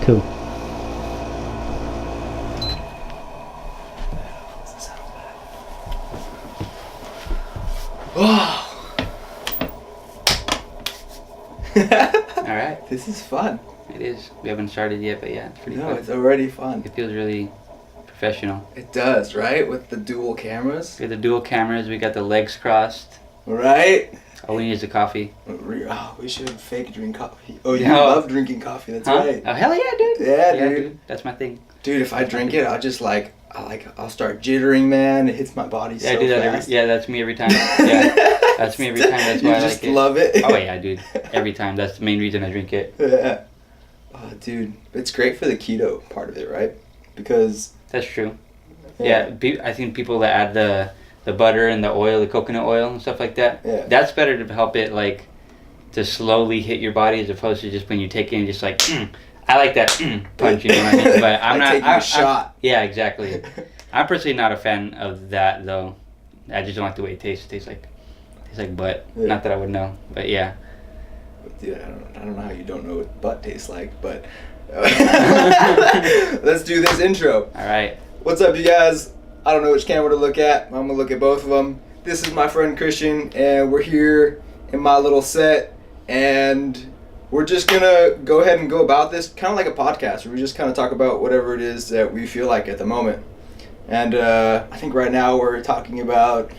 too. All right. This is fun. It is. We haven't started yet, but yeah, it's pretty No, fun. it's already fun. It feels really professional. It does, right? With the dual cameras. We got the dual cameras. We got the legs crossed. Right? All we need is a coffee. Oh, we should fake drink coffee. Oh, you No. love drinking coffee. That's Huh? right. Oh, hell yeah, dude. Yeah, dude. That's my thing. Dude, if I drink it, I'll start jittering, man. It hits my body Yeah, so I do that fast. that's me every time. Yeah, that's me every time. That's why You I just like it. love it. Oh yeah, dude. Every time. That's the main reason I drink it. Yeah. Oh, dude, it's great for the keto part of it, right? Because That's true. Yeah, I think people that add the butter and the oil, the coconut oil and stuff like that, Yeah. that's better to help it like to slowly hit your body as opposed to just when you take it and just like, I like that punch, you know what I mean? But I'm not. taking a shot. Yeah, exactly. I'm personally not a fan of that though. I just don't like the way it tastes. It tastes like butt. Yeah. Not that I would know, but yeah. Dude, I don't know how you don't know what butt tastes like, but let's do this intro. All right. What's up, you guys? I don't know which camera to look at. I'm gonna look at both of them. This is my friend Christian, and we're here in my little set, and we're just gonna go ahead and go about this kind of like a podcast, where we just kind of talk about whatever it is that we feel like at the moment. And I think right now we're talking about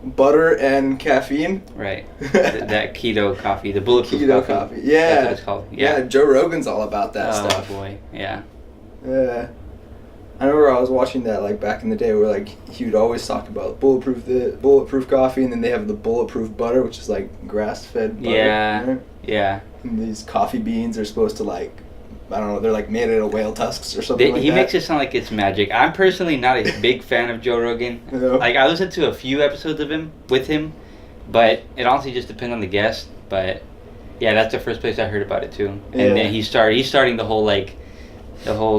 butter and caffeine. Right. That keto coffee, the bulletproof Keto coffee. Yeah. That's what it's called. Yeah. Joe Rogan's all about that Oh stuff. boy. Yeah. Yeah. I remember I was watching that like back in the day where like he would always talk about bulletproof coffee, and then they have the bulletproof butter, which is like grass-fed butter. Yeah. Right? Yeah. And these coffee beans are supposed to like, I don't know, they're like made out of whale tusks or something like He that. makes it sound like it's magic. I'm personally not a big fan of Joe Rogan. No. Like I listened to a few episodes of him with him, but it honestly just depends on the guest. But yeah, that's the first place I heard about it too. And Yeah. then he's starting the whole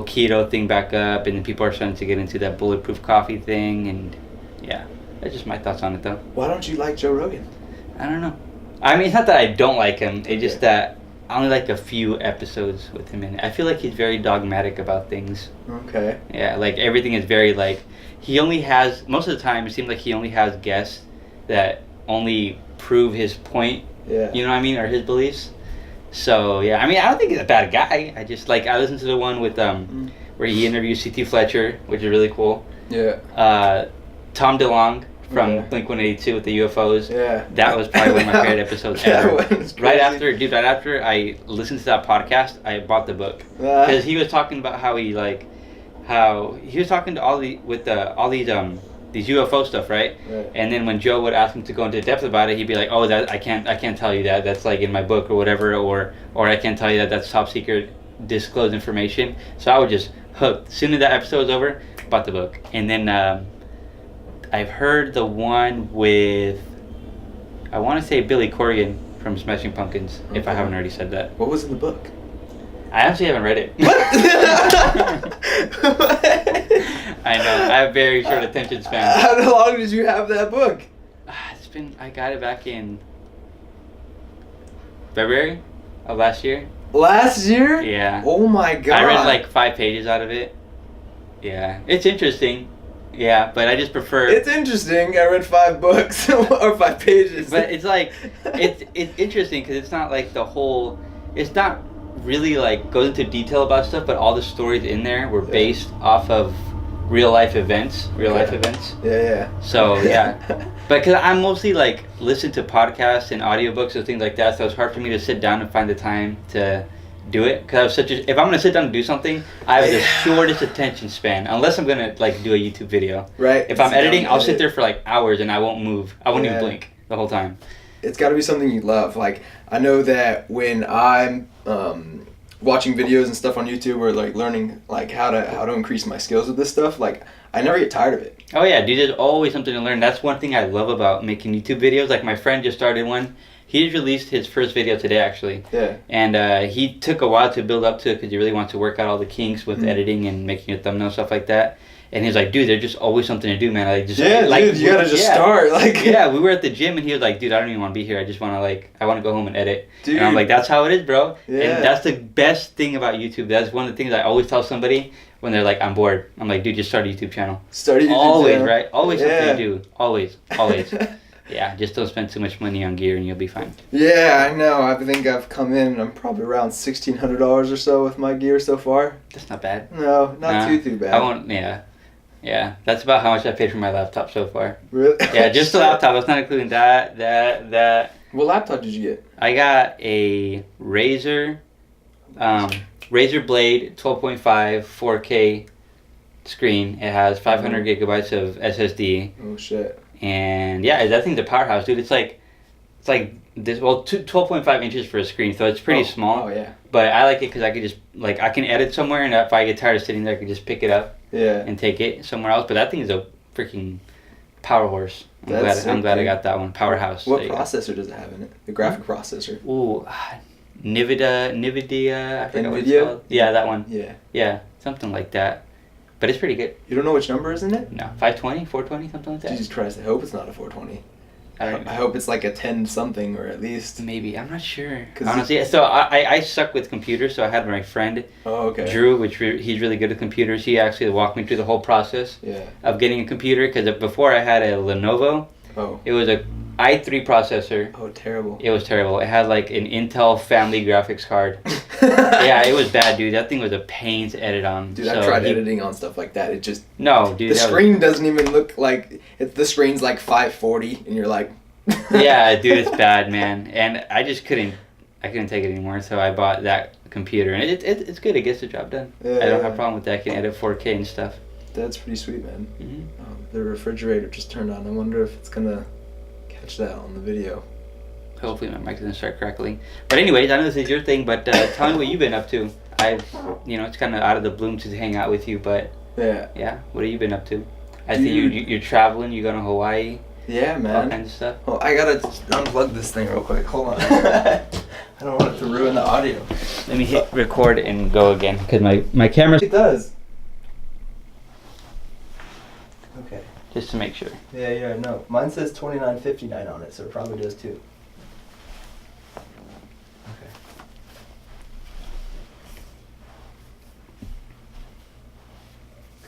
keto thing back up, and then people are starting to get into that bulletproof coffee thing, and yeah, that's just my thoughts on it though. Why don't you like Joe Rogan? I don't know. I mean, it's not that I don't like him. It's just Okay. that I only like a few episodes with him in it. I feel like he's very dogmatic about things. Okay. Yeah, like everything is very like, he only has, most of the time it seems like he only has guests that only prove his point, Yeah. you know what I mean, or his beliefs. So yeah, I mean, I don't think he's a bad guy. I just like, I listened to the one with where he interviews C.T. Fletcher, which is really cool. Yeah. Tom DeLonge from Yeah. Blink-182 with the UFOs. Yeah. That was probably one of my favorite episodes That ever. one's Right crazy. after I listened to that podcast, I bought the book because he was talking about how he was talking to all these UFO stuff, right? Right. And then when Joe would ask him to go into depth about it, he'd be like, "Oh, that I can't tell you that. That's like in my book or whatever, or I can't tell you that. That's top secret, disclosed information." So I was just hooked. As soon as that episode was over, bought the book, and then I've heard the one with, I want to say Billy Corgan from Smashing Pumpkins, if I Okay. haven't already said that. What was in the book? I actually haven't read it. What? I know. I have very short attention span. How long did you have that book? I got it back in February of last year. Last year? Yeah. Oh my god. I read like 5 pages out of it. Yeah. It's interesting. Yeah, but I just prefer... It's interesting. I read 5 books or 5 pages. But it's like, it's interesting because it's not like the whole... It's not really like goes into detail about stuff, but all the stories in there were based off of real life events. Yeah. So yeah, but because I'm mostly like listen to podcasts and audiobooks and things like that, so it's hard for me to sit down and find the time to do it. Because if I'm gonna sit down and do something, I have the shortest attention span. Unless I'm gonna like do a YouTube video. Right. If I'm editing, I'll sit there for like hours and I won't move. I won't even blink the whole time. It's got to be something you love. Like, I know that when I'm watching videos and stuff on YouTube or like learning like how to increase my skills with this stuff, like I never get tired of it. Oh yeah, dude, there's always something to learn. That's one thing I love about making YouTube videos. Like my friend just started one. He just released his first video today, actually. Yeah. And he took a while to build up to it because he really wants to work out all the kinks with editing and making a thumbnail, stuff like that. And he was like, dude, there's just always something to do, man. Like, just Yeah, like, dude, you gotta just yeah. start. Like, Yeah, we were at the gym, and he was like, dude, I don't even want to be here. I just want to, like, I want to go home and edit. dude. And I'm like, that's how it is, bro. Yeah. And that's the best thing about YouTube. That's one of the things I always tell somebody when they're like, I'm bored. I'm like, dude, just start a YouTube channel. Start a YouTube Always, channel. right? Always something Yeah. to do. Always. Yeah, just don't spend too much money on gear and you'll be fine. Yeah, I know. I think I've come in. I'm probably around $1,600 or so with my gear so far. That's not bad. No, not Nah, too bad. I won't, yeah. That's about how much I paid for my laptop so far. Really? Yeah, just the laptop. That's not including that. What laptop did you get? I got a Razer Blade 12.5 4K screen. It has 500 gigabytes of SSD. Oh shit. And yeah, that thing's a powerhouse, dude. It's like this. Well, 12.5 inches for a screen, so it's pretty small. Oh yeah. But I like it because I could just I can edit somewhere, and if I get tired of sitting there, I can just pick it up Yeah. and take it somewhere else. But that thing is a freaking power horse. I'm That's glad I sick, got that one. Powerhouse. What There you go. processor does it have in it? The graphic processor. Ooh, NVIDIA. I forget what it's NVIDIA? called. Yeah, that one. Yeah. Yeah, something like that. But it's pretty good. You don't know which number is in it? No, 520, 420, something like that. Jesus Christ! I hope it's not a 420. I don't I hope it's like a 10 something or at least. Maybe, I'm not sure. 'Cause Honestly, so I suck with computers, so I had my friend Oh okay. Drew, he's really good with computers. He actually walked me through the whole process Yeah. of getting a computer, because before I had a Lenovo. Oh. It was a i3 processor. Oh, terrible. It was terrible. It had like an Intel family graphics card. Yeah, it was bad, dude. That thing was a pain to edit on. Dude, So I've tried editing on stuff like that. It just No, dude. the that was- screen doesn't even look like the screen's like 540, and you're like. Yeah, dude, it's bad, man. And I just couldn't take it anymore, so I bought that computer, and it's good. It gets the job done. I don't have a problem with that. I can edit 4K and stuff. That's pretty sweet, man. Hmm. The refrigerator just turned on. I wonder if it's gonna catch that on the video. Hopefully my mic doesn't start crackling. But anyways, I know this is your thing, but tell me what you've been up to. It's kind of out of the bloom to hang out with you, but Yeah. what have you been up to? I see you're traveling. You go to Hawaii. Yeah, All man. kinds of stuff. Oh, I gotta unplug this thing real quick. Hold on. I don't want it to ruin the audio. Let me hit record and go again, because my camera. It does. Okay. Just to make sure. Yeah, no. Mine says 29.59 on it, so it probably does too. Okay.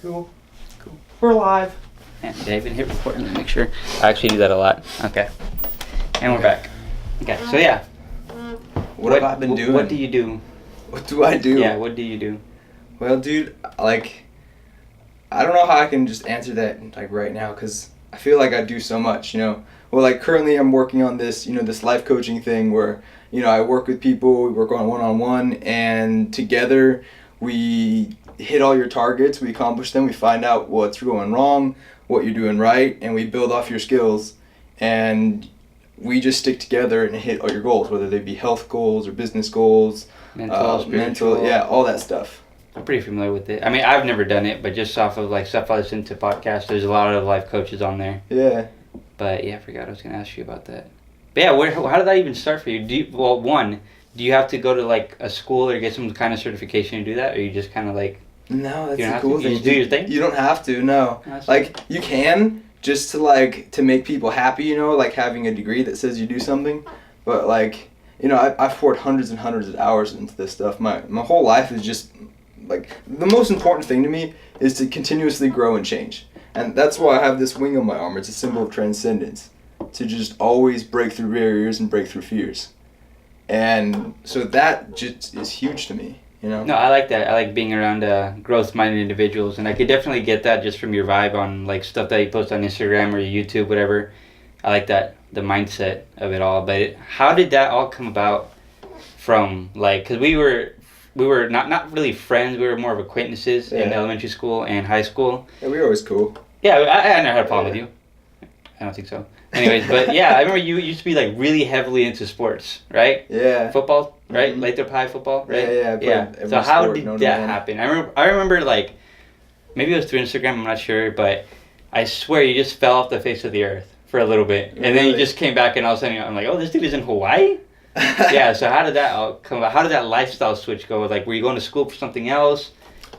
Cool. We're live. Yeah, did I even hit record? Let me make sure. I actually do that a lot. Okay. And we're back. Okay, so yeah. What have I been doing? What do you do? What do I do? Yeah, what do you do? Well, dude, like, I don't know how I can just answer that like right now, because I feel like I do so much, you know. Well, like currently I'm working on this, you know, this life coaching thing where, you know, I work with people, we work on one-on-one, and together we hit all your targets, we accomplish them, we find out what's going wrong, what you're doing right, and we build off your skills, and we just stick together and hit all your goals, whether they be health goals or business goals, Mental, yeah, all that stuff. I'm pretty familiar with it. I mean, I've never done it, but just off of like stuff I listen to podcasts, there's a lot of life coaches on there. Yeah. But yeah, I forgot I was gonna ask you about that. But yeah, how did that even start for you? Do you have to go to like a school or get some kind of certification to do that, or you just kind of like? No, that's You don't the have cool to? You thing. just do your thing? You don't have to. No. That's Like you can just to make people happy. You know, like having a degree that says you do something. But like, you know, I've poured hundreds and hundreds of hours into this stuff. My whole life is just like the most important thing to me is to continuously grow and change. And that's why I have this wing on my arm. It's a symbol of transcendence. To just always break through barriers and break through fears. And so that just is huge to me, you know? No, I like that. I like being around growth-minded individuals, and I could definitely get that just from your vibe on like stuff that you post on Instagram or YouTube, whatever. I like that, the mindset of it all. But how did that all come about? From like, because we were not really friends. We were more of acquaintances in Yeah. elementary school and high school. Yeah, we were always cool. Yeah, I never had a problem with you. I don't think so. Anyways, but yeah, I remember you used to be like really heavily into sports, right? Yeah. Football, right? Mhm. Lathrop High football, right? Yeah, I played every So how sport did known to that man. happen? I remember like, maybe it was through Instagram. I'm not sure, but I swear you just fell off the face of the earth for a little bit, and then you Really? just came back, and all of a sudden I'm like, oh, this dude is in Hawaii. Yeah. So how did that all come about? How did that lifestyle switch go? Like, were you going to school for something else?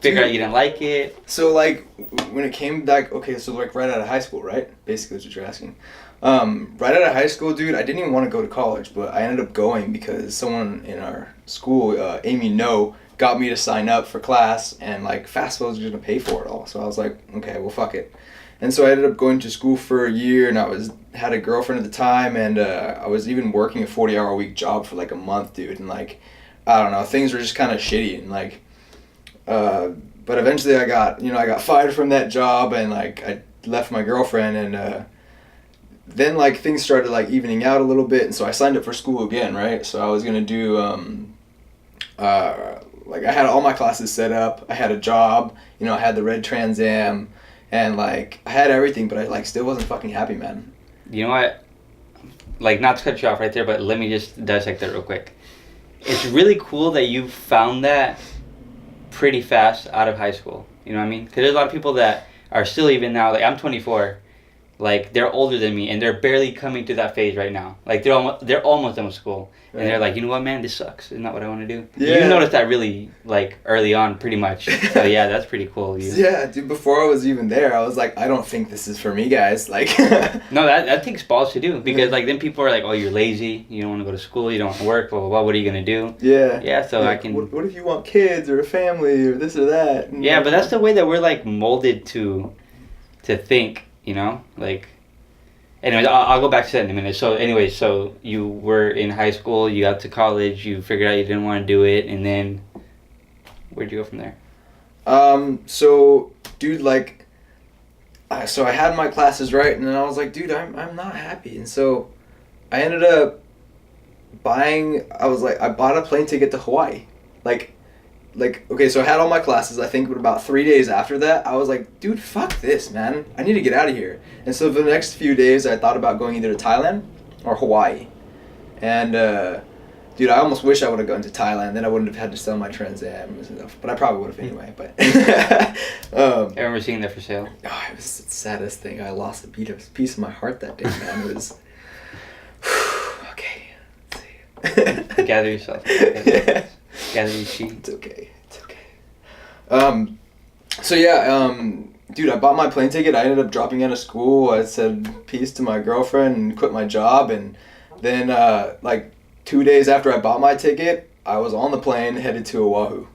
figure Dude. out you didn't like it. So like when it came back, okay, so like right out of high school, right? Basically, is what you're asking. Right out of high school, dude, I didn't even want to go to college, but I ended up going because someone in our school, Amy No, got me to sign up for class, and like FAFSA was gonna pay for it all. So I was like, okay, well, fuck it. And so I ended up going to school for a year, and had a girlfriend at the time, and I was even working a 40-hour-a-week job for like a month, dude, and like I don't know, things were just kind of shitty, and like. But eventually I got fired from that job, and like I left my girlfriend, and then like things started like evening out a little bit, and so I signed up for school again, right? So I was gonna do like I had all my classes set up, I had a job, I had the red Trans Am, and like I had everything, but I like still wasn't fucking happy, man. You know what? Like, not to cut you off right there, but let me just dissect that real quick. It's really cool that you found that pretty fast out of high school. You know what I mean? Because there's a lot of people that are still even now, like I'm 24, like they're older than me and they're barely coming to that phase right now. Like they're almost done with school, and they're like, you know what, man, this sucks. It's not what I want to do. Yeah. You noticed that really like early on, pretty much. So yeah, that's pretty cool. Yeah, dude. Before I was even there, I was like, I don't think this is for me, guys. Like. No, that takes balls to do, because like then people are like, oh, you're lazy. You don't want to go to school. You don't want to work. Blah blah blah. What are you gonna do? Yeah. Yeah. So like, I can. What if you want kids or a family or this or that? And Yeah, but that's the way that we're like molded to think. Like. Anyways, I'll go back to that in a minute. So anyways, so you were in high school, you got to college, you figured out you didn't want to do it, and then where'd you go from there? So, dude, like, so I had my classes, right? And then I was like, dude, I'm not happy. And so I ended up I bought a plane ticket to Hawaii. Like, okay, so I had all my classes. I think about 3 days after that, I was like, dude, fuck this, man. I need to get out of here. And so for the next few days, I thought about going either to Thailand or Hawaii. And, dude, I almost wish I would have gone to Thailand. Then I wouldn't have had to sell my Trans Am and stuff. But I probably would have anyway. But I remember seeing that for sale. Oh, it was the saddest thing. I lost a piece of my heart that day, man. It was... Okay. Let's see. Gather yourself. Gather your sheep. It's okay. So yeah, dude, I bought my plane ticket. I ended up dropping out of school. I said peace to my girlfriend and quit my job. And then, like 2 days after I bought my ticket, I was on the plane headed to Oahu.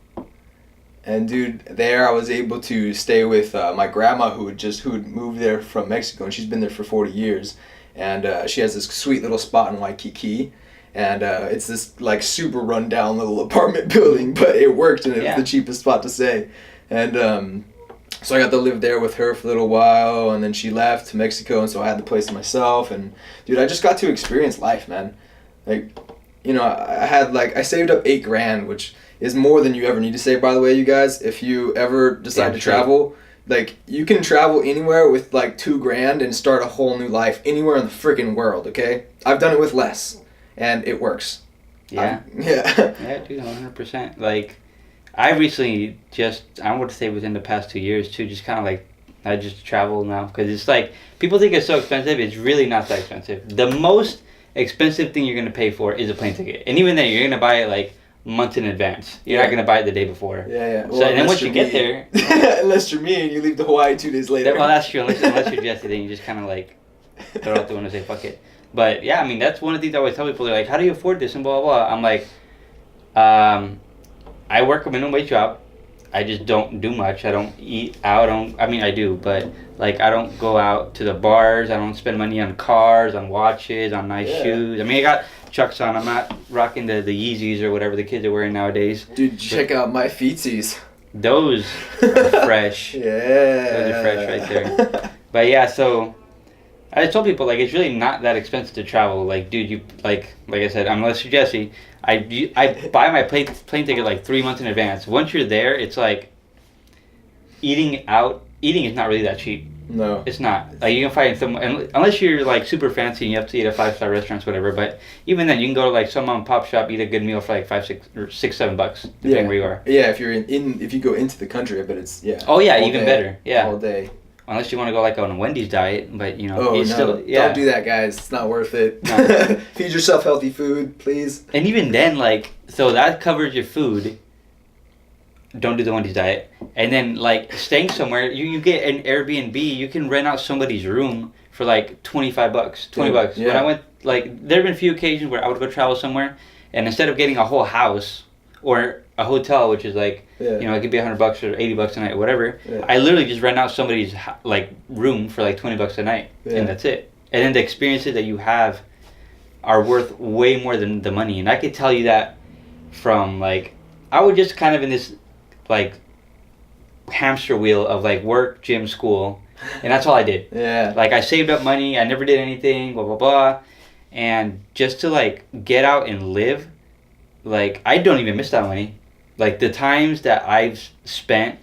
And dude, there I was able to stay with my grandma who had moved there from Mexico, and she's been there for 40 years. And she has this sweet little spot in Waikiki. And it's this like super run down little apartment building, but it worked, and it was the cheapest spot to stay. And so I got to live there with her for a little while, and then she left to Mexico, and so I had the place to myself. And dude, I just got to experience life, man. Like, I saved up $8,000, which is more than you ever need to save, by the way, you guys. If you ever decide to travel, like, you can travel anywhere with like $2,000 and start a whole new life anywhere in the freaking world. Okay, I've done it with less. And it works. Yeah. Yeah. Yeah, dude, 100%. Like, I recently I would say within the past 2 years too, just kind of like, I just travel now. Because it's like, people think it's so expensive. It's really not that expensive. The most expensive thing you're going to pay for is a plane ticket. And even then, you're going to buy it like months in advance. You're not going to buy it the day before. Yeah. Well, so, and then once you get there... unless you're me and you leave to Hawaii 2 days later. Well, that's true. Unless you're Jesse, then you just kind of like throw it out the window and say, fuck it. But yeah, I mean, that's one of the things I always tell people. They're like, how do you afford this and blah, blah, blah. I'm like, I work a minimum wage job. I just don't do much. I don't eat out. I do, but like I don't go out to the bars. I don't spend money on cars, on watches, on nice shoes. I mean, I got Chucks on. I'm not rocking the Yeezys or whatever the kids are wearing nowadays. Dude, check out my Feetsies. Those are fresh. Yeah. Those are fresh right there. But yeah, so... I told people, like, it's really not that expensive to travel. Like, dude, you, like I said, unless you're Jesse, I buy my plane ticket, like, 3 months in advance. Once you're there, it's like, eating is not really that cheap. No. It's not. Like, you can find some, unless you're, like, super fancy and you have to eat at 5-star restaurants, whatever. But even then, you can go to, like, some mom and pop shop, eat a good meal for, like, $5, $6, or $6, $7, depending where you are. Yeah, if you're if you go into the country, I bet it's, Oh, yeah, even better. Yeah. All day. Unless you want to go like on a Wendy's diet, but Don't do that, guys. It's not worth it. No. Feed yourself healthy food, please. And even then, like, so that covers your food. don't do the Wendy's diet. And then like staying somewhere, you get an Airbnb, you can rent out somebody's room for like $25, $20. Yeah. When I went, like, there have been a few occasions where I would go travel somewhere, and instead of getting a whole house or a hotel, which is like, Yeah. you know, it could be $100 or $80 a night or whatever, Yeah. I literally just rent out somebody's like room for like $20 a night, Yeah. and that's it. And then the experiences that you have are worth way more than the money. And I could tell you that from like, I was just kind of in this like hamster wheel of like work, gym, school, and that's all I did. Yeah. Like I saved up money, I never did anything, blah blah blah, and just to like get out and live, like I don't even miss that money. Like the times that I've spent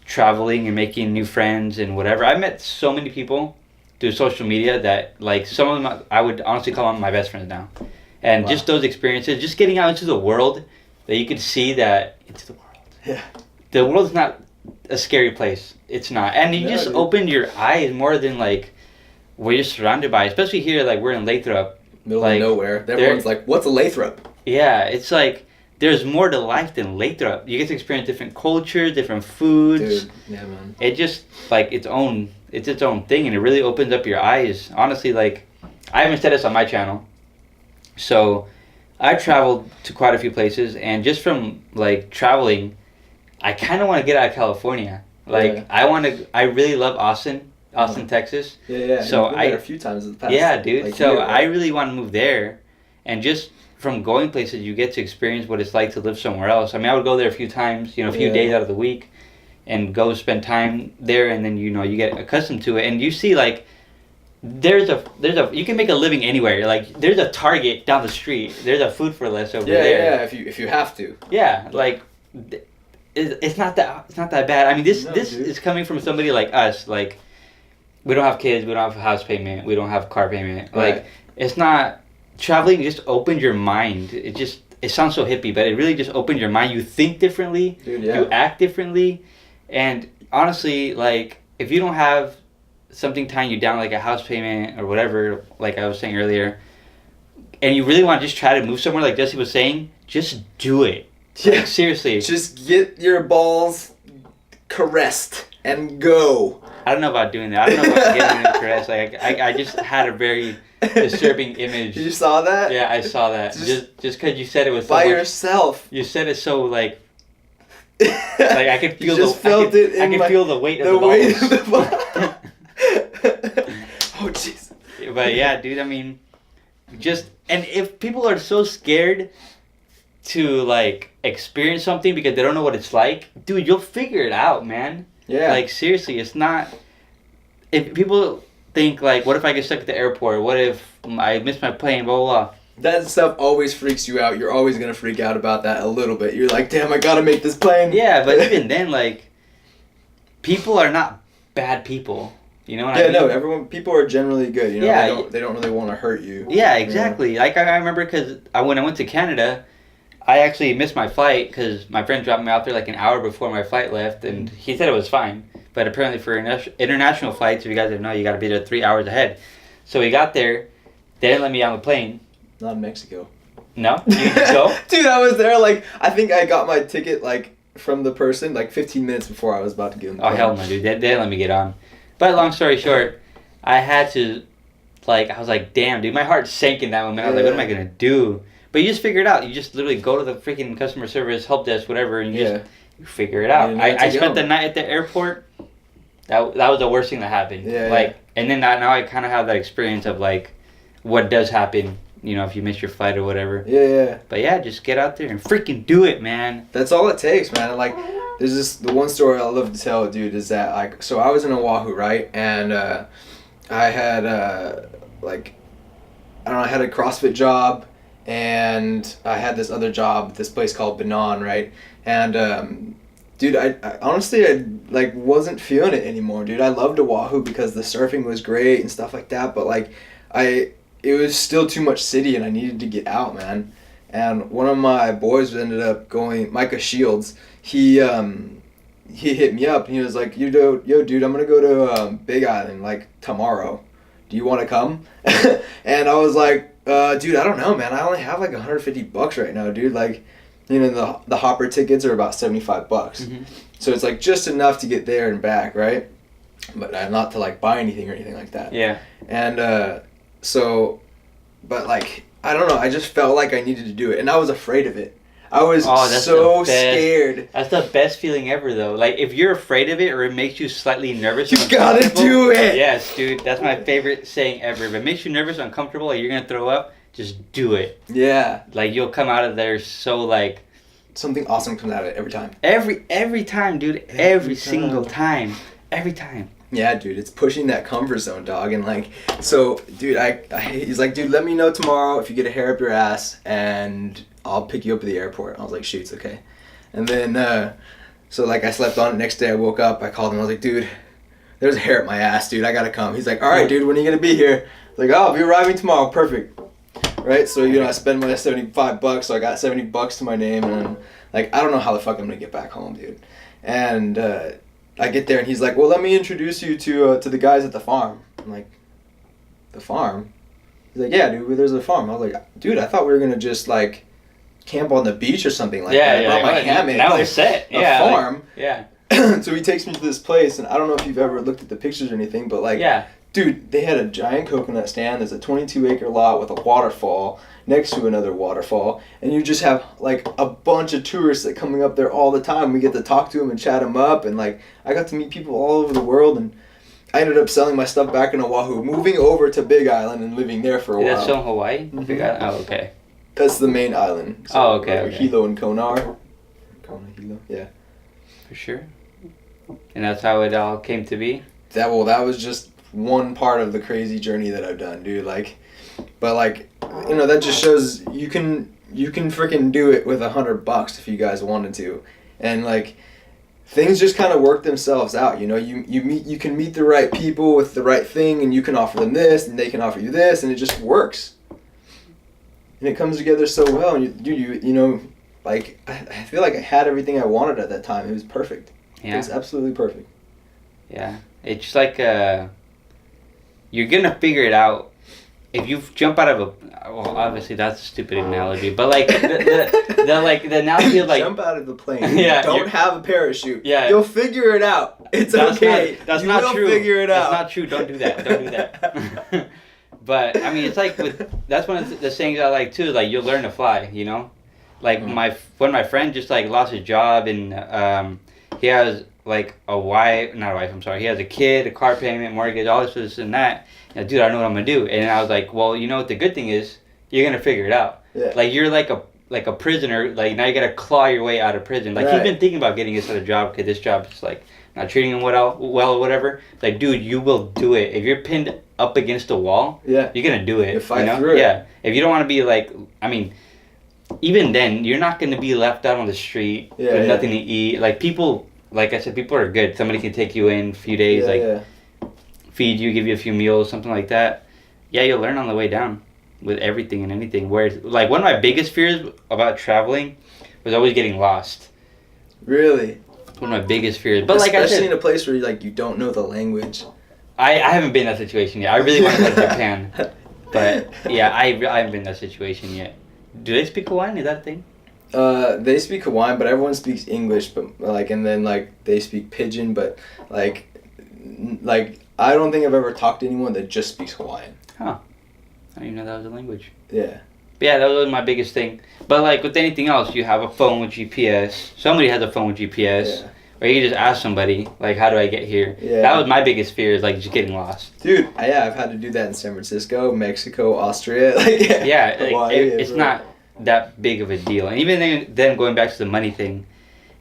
traveling and making new friends and whatever, I met so many people through social media that like some of them I would honestly call them my best friends now, and Wow. just those experiences, just getting out into the world, that you could see that into the world. Yeah. The world's not a scary place. It's not. And you No, just dude. opened your eyes more than like what you're surrounded by. Especially here, like we're in Lathrop. Middle Like, of nowhere. Everyone's like, "What's a Lathrop?" Yeah, it's like there's more to life than Lathrop. You get to experience different cultures, different foods. Dude, yeah, man. It just like it's its own thing, and it really opens up your eyes. Honestly, like I haven't said this on my channel, so I traveled to quite a few places, and just from like traveling, I kind of want to get out of California. Like Yeah. I really love Austin, Texas. Yeah, yeah. So You've been there a few times in the past. Yeah, dude. like, So year, I really want to move there, and just from going places, you get to experience what it's like to live somewhere else. I mean, I would go there a few times, you know, a few Yeah. days out of the week, and go spend time there, and then you know you get accustomed to it, and you see like there's a you can make a living anywhere. Like there's a Target down the street. There's a Food for Less over Yeah, there. yeah. If you have to. Yeah, like it's not that bad. I mean, this No, this dude. is coming from somebody like us. Like we don't have kids, we don't have a house payment, we don't have car payment. Like Right. it's not traveling. Just opened your mind. It sounds so hippie, but it really just opened your mind. You think differently. Dude, You yeah. act differently, and honestly, like if you don't have something tying you down like a house payment or whatever, like I was saying earlier, and you really want to just try to move somewhere like Jesse was saying, just do it. Yeah. Like, seriously. Just get your balls caressed and go. I don't know about doing that. I don't know about getting a caress. Like I just had a very disturbing image. You saw that? Yeah, I saw that. Just Just because you said it was so by much, yourself. you said it so like I could feel you just felt it in I could my, feel the weight of the the balls. weight of the ball. Oh jeez. But yeah, dude, I mean, just and if people are so scared to like experience something because they don't know what it's like, dude, you'll figure it out, man. Yeah. Like seriously, it's not. If people think like, what if I get stuck at the airport? What if I miss my plane? Blah blah blah. that stuff always freaks you out. You're always gonna freak out about that a little bit. You're like, damn, I gotta make this plane. Yeah, but even then, like, people are not bad people. You know what I Yeah, mean? no, people are generally good. You know, Yeah, they don't really want to hurt you. Yeah, exactly. Like I remember because when I went to Canada, I actually missed my flight because my friend dropped me out there like an hour before my flight left, and he said it was fine. But apparently for international flights, if you guys didn't know, you got to be there 3 hours ahead. So we got there, they didn't let me on the plane. Not in Mexico. No, you didn't go. Dude, I was there like I think I got my ticket like from the person like 15 minutes before I was about to get on the Oh plane. hell no, dude! They didn't let me get on. But long story short, I had to, like, I was like, damn, dude, my heart sank in that moment. I was like, what am I gonna do? But you just figure it out. You just literally go to the freaking customer service help desk, whatever, and you Yeah. just you figure it out. You didn't have to I spent go. the night at the airport. That was the worst thing that happened. Yeah, like, yeah. and then now I kind of have that experience of like, what does happen? You know, if you miss your flight or whatever. Yeah, yeah. But yeah, just get out there and freaking do it, man. That's all it takes, man. Like, there's the one story I love to tell, dude, is that like, so I was in Oahu, right, and I had like, I don't know, I had a CrossFit job, and I had this other job at this place called Banan, right, and dude, I honestly I like wasn't feeling it anymore, dude. I loved Oahu because the surfing was great and stuff like that, but like, it was still too much city, and I needed to get out, man. And one of my boys ended up going, Micah Shields. He hit me up and he was like, yo, dude, I'm gonna go to Big Island like tomorrow. Do you want to come? And I was like, dude, I don't know, man. I only have like $150 right now, dude. Like, the hopper tickets are about $75. Mm-hmm. So it's like just enough to get there and back, right? But not to like buy anything or anything like that. Yeah. And so, but like, I don't know, I just felt like I needed to do it, and I was afraid of it. I was so scared. That's the best feeling ever, though. Like, if you're afraid of it or it makes you slightly nervous, you gotta do it. Yes, dude. That's my favorite saying ever. If it makes you nervous or uncomfortable, like you're gonna throw up, just do it. Yeah. Like, you'll come out of there so like something awesome comes out of it every time. Every time, dude. Every single time. Every time. Yeah, dude, it's pushing that comfort zone, dog. And like, so, dude, he's like, dude, let me know tomorrow if you get a hair up your ass, and I'll pick you up at the airport. I was like, shoot, it's okay. And then, so like, I slept on it. Next day I woke up, I called him, I was like, dude, there's a hair up my ass, dude, I gotta come. He's like, all right, dude, when are you gonna be here? I was like, oh, I'll be arriving tomorrow, perfect. Right, so, I spend my $75, so I got $70 to my name, and like, I don't know how the fuck I'm gonna get back home, dude. And, I get there and he's like, well, let me introduce you to the guys at the farm. I'm like, the farm? He's like, yeah, dude, there's a farm. I was like, dude, I thought we were going to just, like, camp on the beach or something like that. I brought my hammock. That was set. A farm. Yeah. So he takes me to this place, and I don't know if you've ever looked at the pictures or anything, but, like, dude, they had a giant coconut stand. There's a 22-acre lot with a waterfall next to another waterfall, and you just have like a bunch of tourists that coming up there all the time. We get to talk to them and chat them up, and like I got to meet people all over the world, and I ended up selling my stuff back in Oahu, moving over to Big Island and living there for a while. That's still in Hawaii? Mm-hmm. Big Island? Oh, okay. That's the main island. So okay. Hilo and Konar. Hilo, yeah. For sure. And that's how it all came to be? That was just one part of the crazy journey that I've done, dude. Like, but like, that just shows you can freaking do it with $100 if you guys wanted to, and like, things just kind of work themselves out. You can meet the right people with the right thing, and you can offer them this, and they can offer you this, and it just works. And it comes together so well, and like I feel like I had everything I wanted at that time. It was perfect. Yeah. It was absolutely perfect. Yeah, it's just like you're gonna figure it out. If you jump out of well, obviously that's a stupid analogy, but like the analogy of like jump out of the plane. Yeah, don't have a parachute. Yeah, you'll figure it out. It's okay. That's not true. Figure it out. That's not true. Don't do that. Don't do that. But I mean, it's like that's one of the sayings I like too. Like you'll learn to fly. Like one of my friends just like lost his job, and he has like he has a kid, a car payment, mortgage, all this and that. Dude, I don't know what I'm gonna do. And I was like, well, what the good thing is, you're gonna figure it out. Yeah. Like you're like a prisoner. Like now you gotta claw your way out of prison. Like he's been thinking about getting this other job because this job is like not treating him well or whatever. Like, dude, you will do it if you're pinned up against a wall. Yeah, you're gonna do it. You fight through it. Yeah. If you don't want to be like, I mean, even then, you're not gonna be left out on the street with nothing to eat. Like people, like I said, people are good. Somebody can take you in a few days. Feed you, give you a few meals, something like that. Yeah, you'll learn on the way down with everything and anything. Whereas, like, one of my biggest fears about traveling was always getting lost. Really? One of my biggest fears. But especially like I said, in a place where you don't know the language. I haven't been in that situation yet. I really want to go to Japan. But yeah, I haven't been in that situation yet. Do they speak Hawaiian? Is that a thing? They speak Hawaiian, but everyone speaks English. But like, and then like they speak Pidgin. But like I don't think I've ever talked to anyone that just speaks Hawaiian. Huh? I didn't even know that was a language. Yeah. But yeah, that was my biggest thing. But like with anything else, you have a phone with GPS. Somebody has a phone with GPS. Yeah. Or you can just ask somebody, like, how do I get here? Yeah. That was my biggest fear, is like just getting lost. Dude, I've had to do that in San Francisco, Mexico, Austria. Yeah, Hawaii, it's not that big of a deal. And even then going back to the money thing,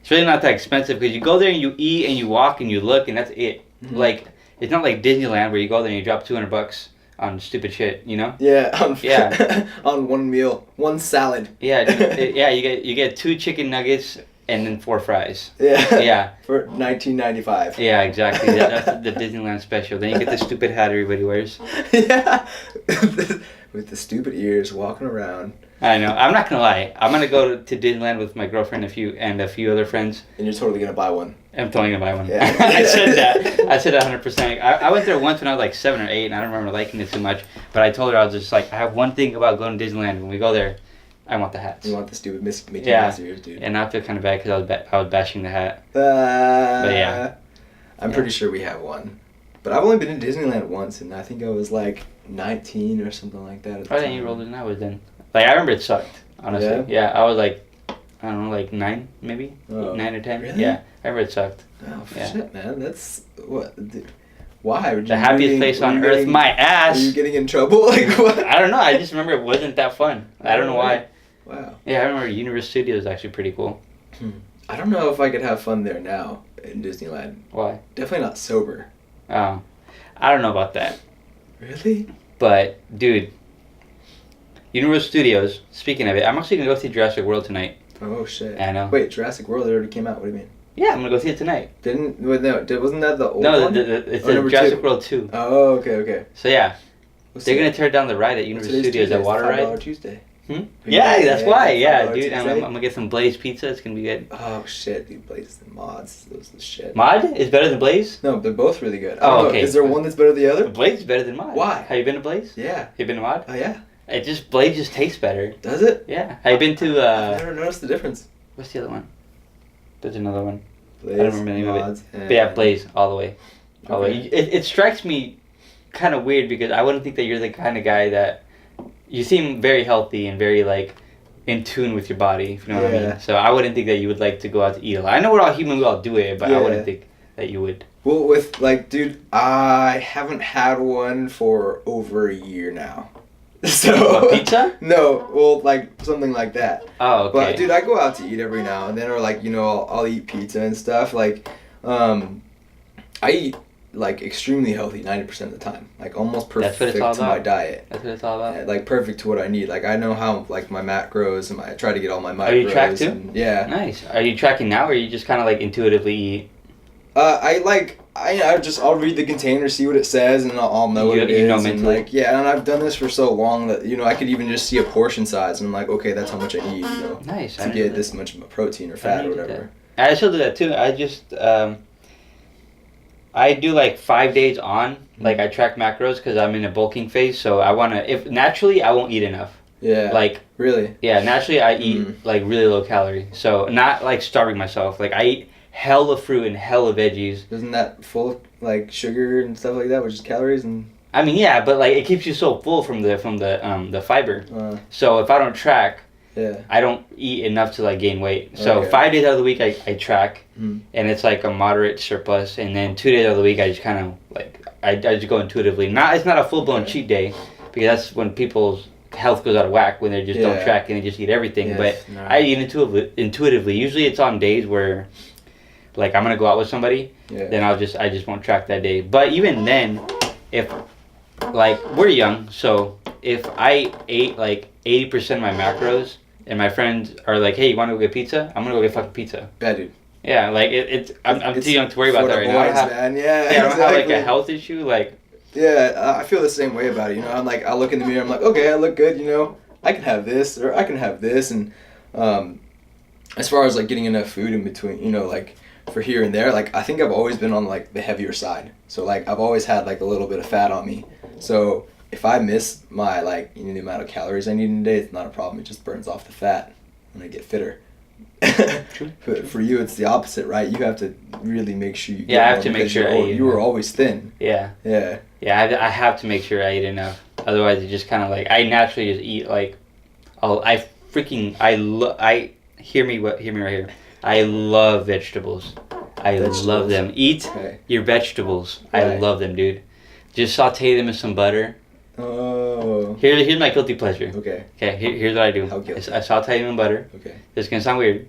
it's really not that expensive because you go there and you eat and you walk and you look and that's it. Mm-hmm. Like, it's not like Disneyland where you go there and you drop $200 on stupid shit, Yeah, on one meal, one salad. Yeah, you get 2 chicken nuggets and then 4 fries. Yeah. For $19.95. Yeah, exactly. That's the Disneyland special. Then you get the stupid hat everybody wears. Yeah. With the stupid ears walking around. I know. I'm not gonna lie. I'm gonna go to Disneyland with my girlfriend and a few other friends. And you're totally gonna buy one. I'm totally gonna buy one. Yeah. I said that. I said 100%. I went there once when I was like 7 or 8, and I don't remember liking it too much. But I told her I was just like, I have one thing about going to Disneyland. When we go there, I want the hats. You want the stupid Mickey Yeah. Mouse ears, dude. And I feel kind of bad because I was bashing the hat. But yeah. I'm pretty sure we have one. But I've only been to Disneyland once, and I think I was like 19 or something like that. At the Oh, then time. you rolled it than I was then. Like, I remember it sucked, honestly. Yeah, I was like, I don't know, like 9 maybe? Oh. 9 or 10? Really? Yeah, I remember it sucked. Oh, Yeah. shit, man. That's what. Why? Were The you happiest getting- place were on you earth, getting- my Are ass! you getting in trouble? Like what? I don't know, I just remember it wasn't that fun. I don't know why. Wow. Yeah, I remember Universal Studios is actually pretty cool. I don't know if I could have fun there now in Disneyland. Why? Definitely not sober. Oh, I don't know about that. Really? But, dude, Universal Studios, speaking of it, I'm actually going to go see Jurassic World tonight. Oh shit. I know. Wait, Jurassic World already came out. What do you mean? Yeah, I'm going to go see it tonight. Wasn't that the old No, one? it's Oh, number Jurassic 2. World 2. Oh, okay. So, yeah, What's they're today? going to tear down the ride at What's Universal today's Studios, Tuesday? that water $5 ride. Tuesday. Yeah, that's why. Yeah, $5 dude, I'm Tuesday. going to get some Blaze pizza. It's going to be good. Oh shit, dude, Blaze and Mods, those are the shit. Mod is better than Blaze? No, they're both really good. I Oh, don't know, okay. Is there one that's better than the other? Blaze is better than Mod. Why? Have you been to Blaze? Yeah. You been to Mod? Oh yeah. Blaze just tastes better. Does it? Yeah. Have you been to, I've never noticed the difference. what's the other one? There's another one. Blaze, don't remember the name of it. Mods, But yeah, Blaze, all the way. All the way. Okay. It strikes me kind of weird because I wouldn't think that you're the kind of guy that... You seem very healthy and very, like, in tune with your body, if you know what I Yeah. mean. So I wouldn't think that you would like to go out to eat a lot. I know we're all human, we all do it, but I Yeah. wouldn't think that you would. Well, with like, dude, I haven't had one for over a year now. So What, pizza? No, well, like something like that. Oh, okay. But dude, I go out to eat every now and then, or like I'll eat pizza and stuff. Like, I eat like extremely healthy 90% of the time, like almost That's perfect what it's all to my about. diet. That's what it's all about. Yeah, like perfect to what I need. Like I know how like my macros and I try to get all my macros. Are you tracked too? And, yeah. Nice. Are you tracking now, or you just kind of like intuitively eat? I'll read the container, see what it says, and I'll know what it You know is. And mentally? like, yeah, and I've done this for so long that I could even just see a portion size, and I'm like, okay, that's how much I need, Nice. I to didn't get know this much protein or I fat or didn't do whatever. I still do that too. I just I do like 5 days on. Like I track macros because I'm in a bulking phase. So I wanna if naturally I won't eat enough. Yeah. Like Really? yeah, naturally I eat like really low calorie. So not like starving myself. Like I eat hella fruit and hella veggies. Isn't that full of like sugar and stuff like that, which is calories and? I mean yeah, but like it keeps you so full from the fiber. So if I don't track, Yeah. I don't eat enough to like gain weight. So Okay. 5 days out of the week I track, Mm. and it's like a moderate surplus. And then 2 days out of the week I just kind of like I just go intuitively. It's not a full blown Okay. cheat day because that's when people's health goes out of whack when they just don't Yeah. track and they just eat everything. Yes, But no. I eat intuitively. Usually it's on days where like I'm gonna go out with somebody, Yeah. then I just won't track that day. But even then, if like we're young, so if I ate like 80% of my macros and my friends are like, hey, you want to go get pizza? I'm gonna go get fucking pizza. Yeah, dude. Yeah, like I'm It's too young to worry about for that the right now. I don't boys, have, man. Yeah. yeah, I don't have like exactly. a health issue. Like Yeah, I feel the same way about it. I'm like, I look in the mirror, I'm like, okay, I look good. I can have this or I can have this, and as far as like getting enough food in between, like for here and there, like I think I've always been on like the heavier side. So like I've always had like a little bit of fat on me. So if I miss my like the amount of calories I need in a day, it's not a problem. It just burns off the fat when I get fitter. True. But for you, it's the opposite, right? You have to really make sure you. Yeah, I have more to make because sure I eat you were enough. always thin. yeah, Yeah. I have to make sure I eat enough. Otherwise, it just kind of like I naturally just eat like, I hear me right here. I love vegetables. I Vegetables. love them. Eat Okay. your vegetables. I Right. love them, dude. Just saute them in some butter. Oh. Here's my guilty pleasure. Okay. Okay, here's what I do. How guilty? I saute them in butter. Okay. This is gonna sound weird.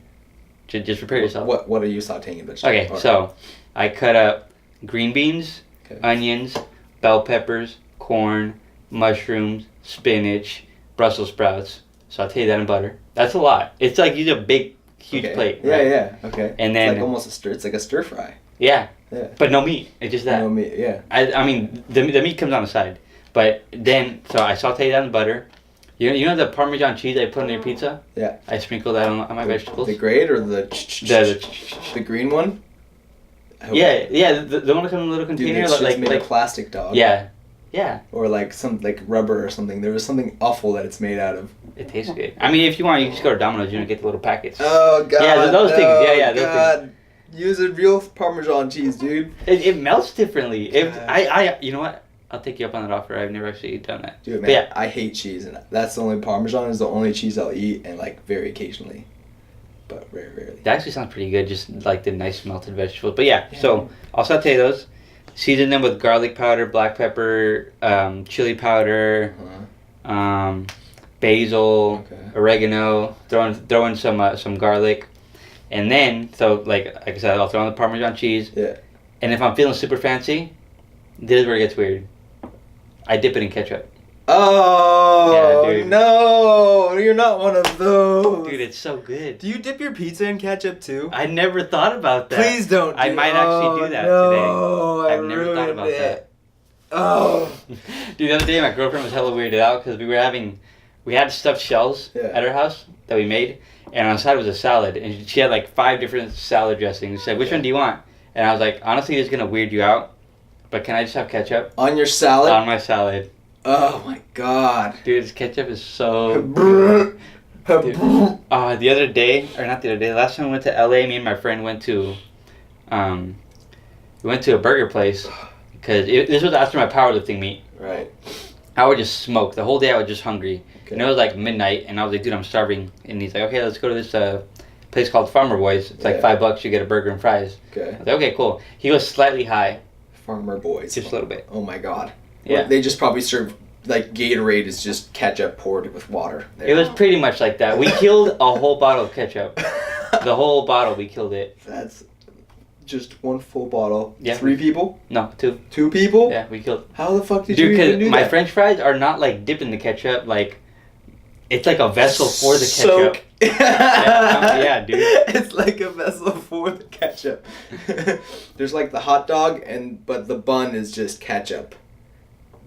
Just prepare yourself. What are you sauteing in vegetables? Okay, so I cut up green beans, Okay. onions, bell peppers, corn, mushrooms, spinach, Brussels sprouts. Saute that in butter. That's a lot. It's like you need a big, huge Okay. plate. Yeah, right? yeah. Okay. And It's then like almost a stir. It's like a stir fry. yeah, Yeah. but no meat. It's just that. No meat. Yeah. I mean the meat comes on the side, but then so I saute that in butter. You know the Parmesan cheese I put on your pizza? Yeah. I sprinkle that on my vegetables. The grade or the The green one? I hope- yeah, the one that comes in a little Dude, container it's just like made of plastic, dog. yeah. Yeah, or like some like rubber or something. There was something awful that it's made out of. it tastes good. I mean, if you want, you can just go to Domino's. You don't get the little packets. Oh god. Yeah, those things. Yeah, those God. Use a real Parmesan cheese, dude. It melts differently. If God. I you know what? I'll take you up on that offer. I've never actually done that. Dude, But man, yeah. I hate cheese, and that's the only Parmesan is the only cheese I'll eat, and like very occasionally, but very rarely. That actually sounds pretty good, just like the nice melted vegetables. But yeah, so I'll saute those, season them with garlic powder, black pepper, chili powder, basil, Okay. oregano. Throw in some garlic, and then like I said, I'll throw in the Parmesan cheese. Yeah. And if I'm feeling super fancy, this is where it gets weird. I dip it in ketchup. Oh Yeah, dude. no! You're not one of those. Dude, it's so good. Do you dip your pizza in ketchup too? I never thought about that. Please don't. I might actually do that no, today. I I've never thought ruined about it. that. Oh. Dude, the other day my girlfriend was hella weirded out because we had stuffed shells Yeah. at her house that we made, and on the side was a salad, and she had like 5 different salad dressings. She said, "Which one do you want?" And I was like, "Honestly, this is gonna weird you out, but can I just have ketchup On your salad? on my salad?" Oh my god. Dude, this ketchup is so. Dude. The other day, or not the other day, last time we went to LA, me and my friend went to a burger place because this was after my powerlifting meet. Right. I would just smoke the whole day. I was just hungry. Okay. And it was like midnight, and I was like, "Dude, I'm starving." And he's like, "Okay, let's go to this place called Farmer Boys. It's like Yeah. $5. You get a burger and fries." Okay. I was like, "Okay, cool." He was slightly high, Farmer Boys. just a little bit. Oh my god. Yeah. They just probably serve like Gatorade is just ketchup poured with water. It was pretty much like that. We killed a whole bottle of ketchup. The whole bottle, we killed it. That's just one full bottle. Yeah. 3 people? No, 2. 2 people? Yeah, we killed. How the fuck did Dude, you even do because my that? French fries are not like dipped in the ketchup. Like, it's like a vessel for the ketchup. Soak. Yeah, dude. It's like a vessel for the ketchup. There's like the hot dog, but the bun is just ketchup.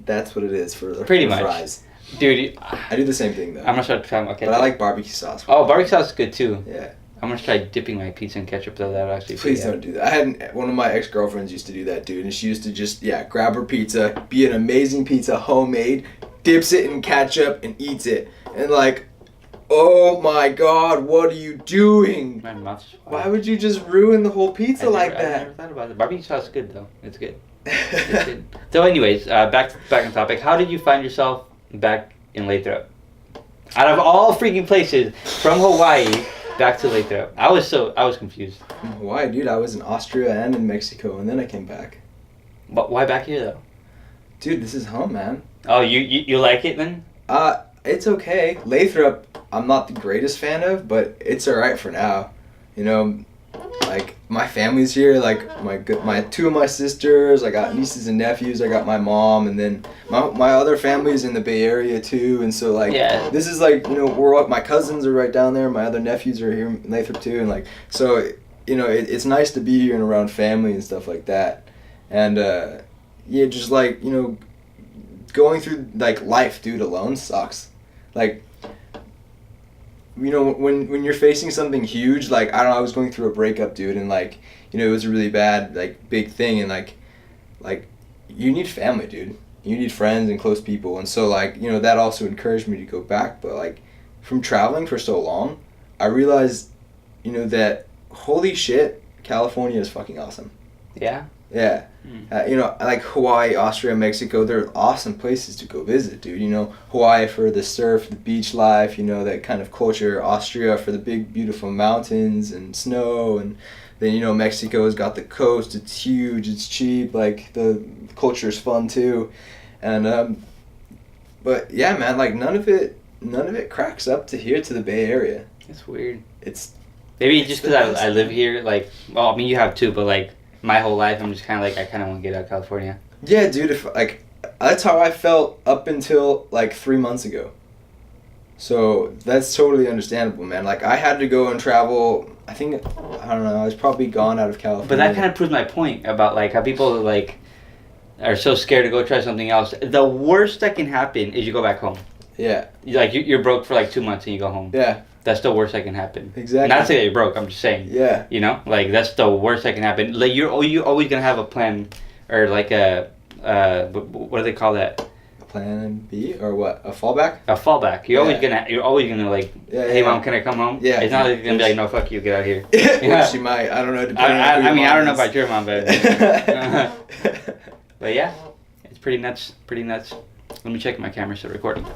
That's what it is for the Pretty for much. fries. Dude, I do the same thing though. I'm gonna start trying my ketchup. But I like barbecue sauce. Oh, barbecue sauce is good too. Yeah. I'm gonna try dipping my pizza in ketchup though. That would actually. Please don't do that. I had one of my ex-girlfriends used to do that, dude, and she used to just grab her pizza, be an amazing pizza, homemade, dips it in ketchup and eats it, and like, oh my god, what are you doing? My mouth's. Why would you just ruin the whole pizza like I that? never thought about it. Barbecue sauce is good though. It's good. It's good. So, anyways, back on topic. How did you find yourself back in Lathrop? Out of all freaking places, from Hawaii back to Lathrop, I was confused. Why, dude? I was in Austria and in Mexico, and then I came back. But why back here though? Dude, this is home, man. Oh, you like it then? It's okay. Lathrop, I'm not the greatest fan of, but it's alright for now. You know, like, my family's here, like, my 2 of my sisters, I got nieces and nephews, I got my mom, and then my other family's in the Bay Area, too, and so, like, Yeah. this is, like, you know, my cousins are right down there, my other nephews are here in Lathrop, too, and, like, so, you know, it's nice to be here and around family and stuff like that, and, yeah, just, like, you know, going through, like, life, dude, alone sucks. Like, you know, when you're facing something huge, like, I don't know, I was going through a breakup, dude, and, like, you know, it was a really bad, like, big thing, and, like, you need family, dude. You need friends and close people, and so, like, you know, that also encouraged me to go back, but, like, from traveling for so long, I realized, you know, that, holy shit, California is fucking awesome. Yeah. Yeah. You know, like Hawaii, Austria, Mexico, they're awesome places to go visit, dude. You know, Hawaii for the surf, the beach life, you know, that kind of culture. Austria for the big, beautiful mountains and snow. And then, you know, Mexico's got the coast. It's huge. It's cheap. Like, the culture's fun, too. And, but, yeah, man, like, none of it cracks up to here, to the Bay Area. It's weird. It's Maybe just because I live here, like, well, I mean, you have too, but, like, my whole life, I'm just kind of like, I kind of want to get out of California. Yeah, dude, if, like, that's how I felt up until, like, 3 months ago. So, that's totally understandable, man. Like, I had to go and travel, I think, I don't know, I was probably gone out of California. But that kind of proves my point about, like, how people, like, are so scared to go try something else. The worst that can happen is you go back home. Yeah. Like, you're broke for, like, 2 months and you go home. Yeah. That's the worst that can happen. Exactly. Not to say that you're broke, I'm just saying. Yeah. You know? Like, that's the worst that can happen. Like, you're always going to have a plan or, like, a what do they call that? A plan B or what? A fallback? A fallback. You're always gonna like, Yeah, hey yeah. mom, can I come home? Yeah. It's not like you're gonna be like, no, fuck you, get out of here. Which she might. I don't know. Depending on who I mean, your I don't mom know is. about your mom, but but yeah, it's pretty nuts. Pretty nuts. Let me check my camera still recording.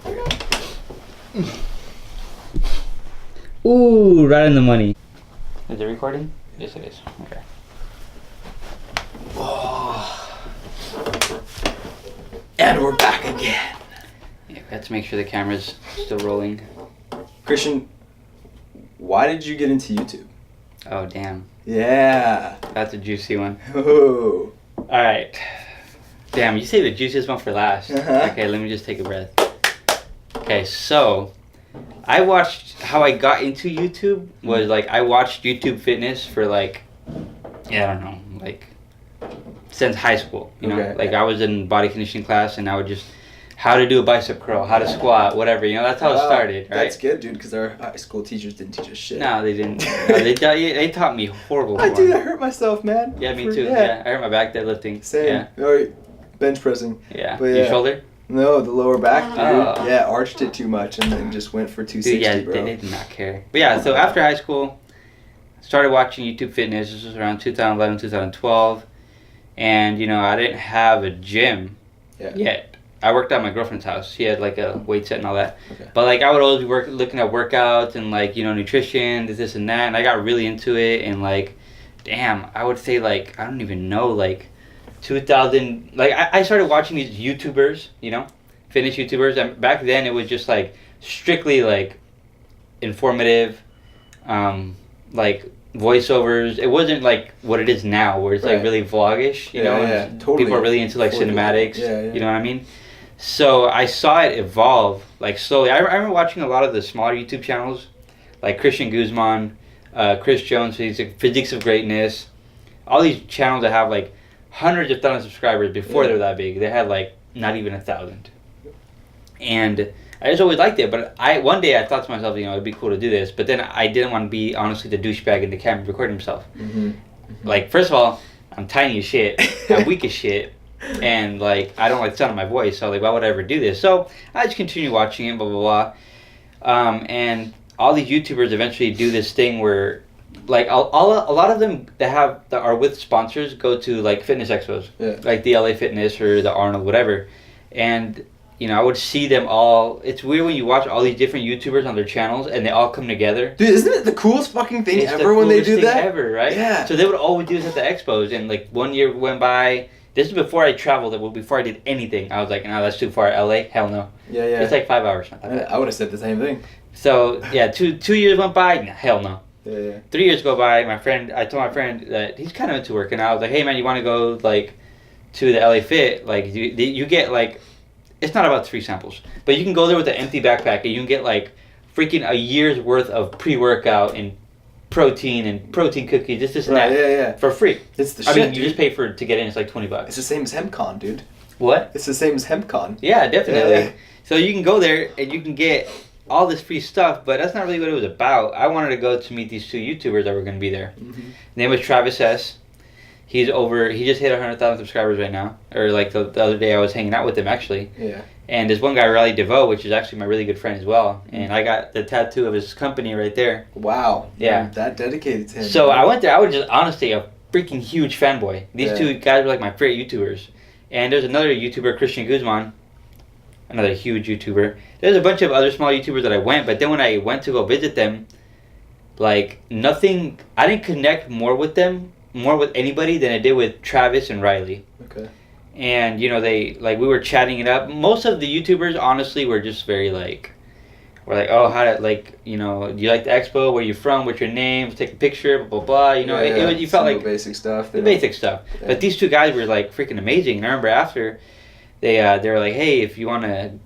Ooh, right in the money. Is it recording? Yes, it is. Okay. Oh. And we're back again. Yeah, we have to make sure the camera's still rolling. Christian, why did you get into YouTube? Oh, damn. Yeah. That's a juicy one. Oh. All right. Damn, you say the juiciest one for last. Uh-huh. Okay, let me just take a breath. Okay, so I watched how I got into YouTube was like I watched YouTube Fitness for like, yeah, I don't know, like since high school. You know, Okay. like I was in body conditioning class and I would just how to do a bicep curl, how to squat, whatever. You know, that's how it started, right? That's good, dude, because our high school teachers didn't teach us shit. No, they didn't. No, they taught me horrible. I form. hurt myself, man. Yeah, me too. Yeah, I hurt my back deadlifting. Same. Yeah. Or bench pressing. Yeah. But Your yeah. shoulder? No, the lower back, dude. Oh. Yeah, arched it too much and then just went for 260, Dude, yeah, bro. they did not care. But yeah, so after high school, started watching YouTube Fitness. This was around 2011, 2012. And, you know, I didn't have a gym yet. I worked at my girlfriend's house. She had, like, a weight set and all that. Okay. But, like, I would always be looking at workouts and, like, you know, nutrition, this and that. And I got really into it. And, like, damn, I would say, like, I don't even know, like, 2000... Like, I started watching these YouTubers, you know, fitness YouTubers. And back then, it was just, like, strictly, like, informative, like voiceovers. It wasn't like what it is now, where it's like really vlogish. You know, and totally. people are really into like cinematics. Yeah, yeah. You know what I mean? So I saw it evolve like slowly. I remember watching a lot of the smaller YouTube channels, like Christian Guzman, Chris Jones, Physiques of Greatness. All these channels that have like hundreds of thousands of subscribers before they were that big. They had like not even 1,000. And I just always liked it, but one day I thought to myself, you know, it'd be cool to do this, but then I didn't want to be, honestly, the douchebag in the camera recording himself. Mm-hmm. Mm-hmm. Like, first of all, I'm tiny as shit, I'm weak as shit, and, like, I don't like the sound of my voice, so, like, why would I ever do this? So, I just continue watching it, blah, blah, blah. And all these YouTubers eventually do this thing where, like, a lot of them that are with sponsors go to, like, fitness expos. Yeah. Like the LA Fitness or the Arnold, whatever. And... you know, I would see them all. It's weird when you watch all these different YouTubers on their channels and they all come together. Dude, isn't it the coolest fucking thing It's ever the when they coolest do thing that? ever, right? Yeah. So they would always do this at the expos, and like one year went by. This is before I traveled. Before I did anything, I was like, "No, that's too far. LA, hell no." Yeah, yeah. It's like 5 hours. Not that bad. I would have said the same thing. So yeah, two years went by. Nah, hell no. Yeah, yeah. 3 years go by. I told my friend that he's kind of into working out. I was like, "Hey man, you want to go like to the LA Fit? Like you get like." It's not about free samples, but you can go there with an empty backpack and you can get like freaking a year's worth of pre-workout and protein cookies, this and that, yeah. for free. It's the I shit, mean, you dude. just pay to get in. It's like $20. It's the same as HempCon, dude. What? It's the same as HempCon. Yeah, definitely. Yeah. So you can go there and you can get all this free stuff, but that's not really what it was about. I wanted to go to meet these two YouTubers that were going to be there. Mm-hmm. Name was Travis S. He just hit 100,000 subscribers right now. Or like the other day I was hanging out with him actually. Yeah. And there's one guy, Riley DeVoe, which is actually my really good friend as well. And I got the tattoo of his company right there. Wow. Yeah. You're that dedicated to him. So I went there. I was just honestly a freaking huge fanboy. These Yeah. two guys were like my favorite YouTubers. And there's another YouTuber, Christian Guzman, another huge YouTuber. There's a bunch of other small YouTubers that I went, but then when I went to go visit them, like nothing, I didn't connect more with anybody than I did with Travis and Riley. Okay. And, you know, we were chatting it up. Most of the YouTubers, honestly, were just very, we're like, oh, do you like the expo? Where you from? What's your name? Take a picture, blah, blah, blah. You know, you felt like... basic stuff. The basic stuff. Yeah. But these two guys were, freaking amazing. And I remember after, they were like, hey, if you want to,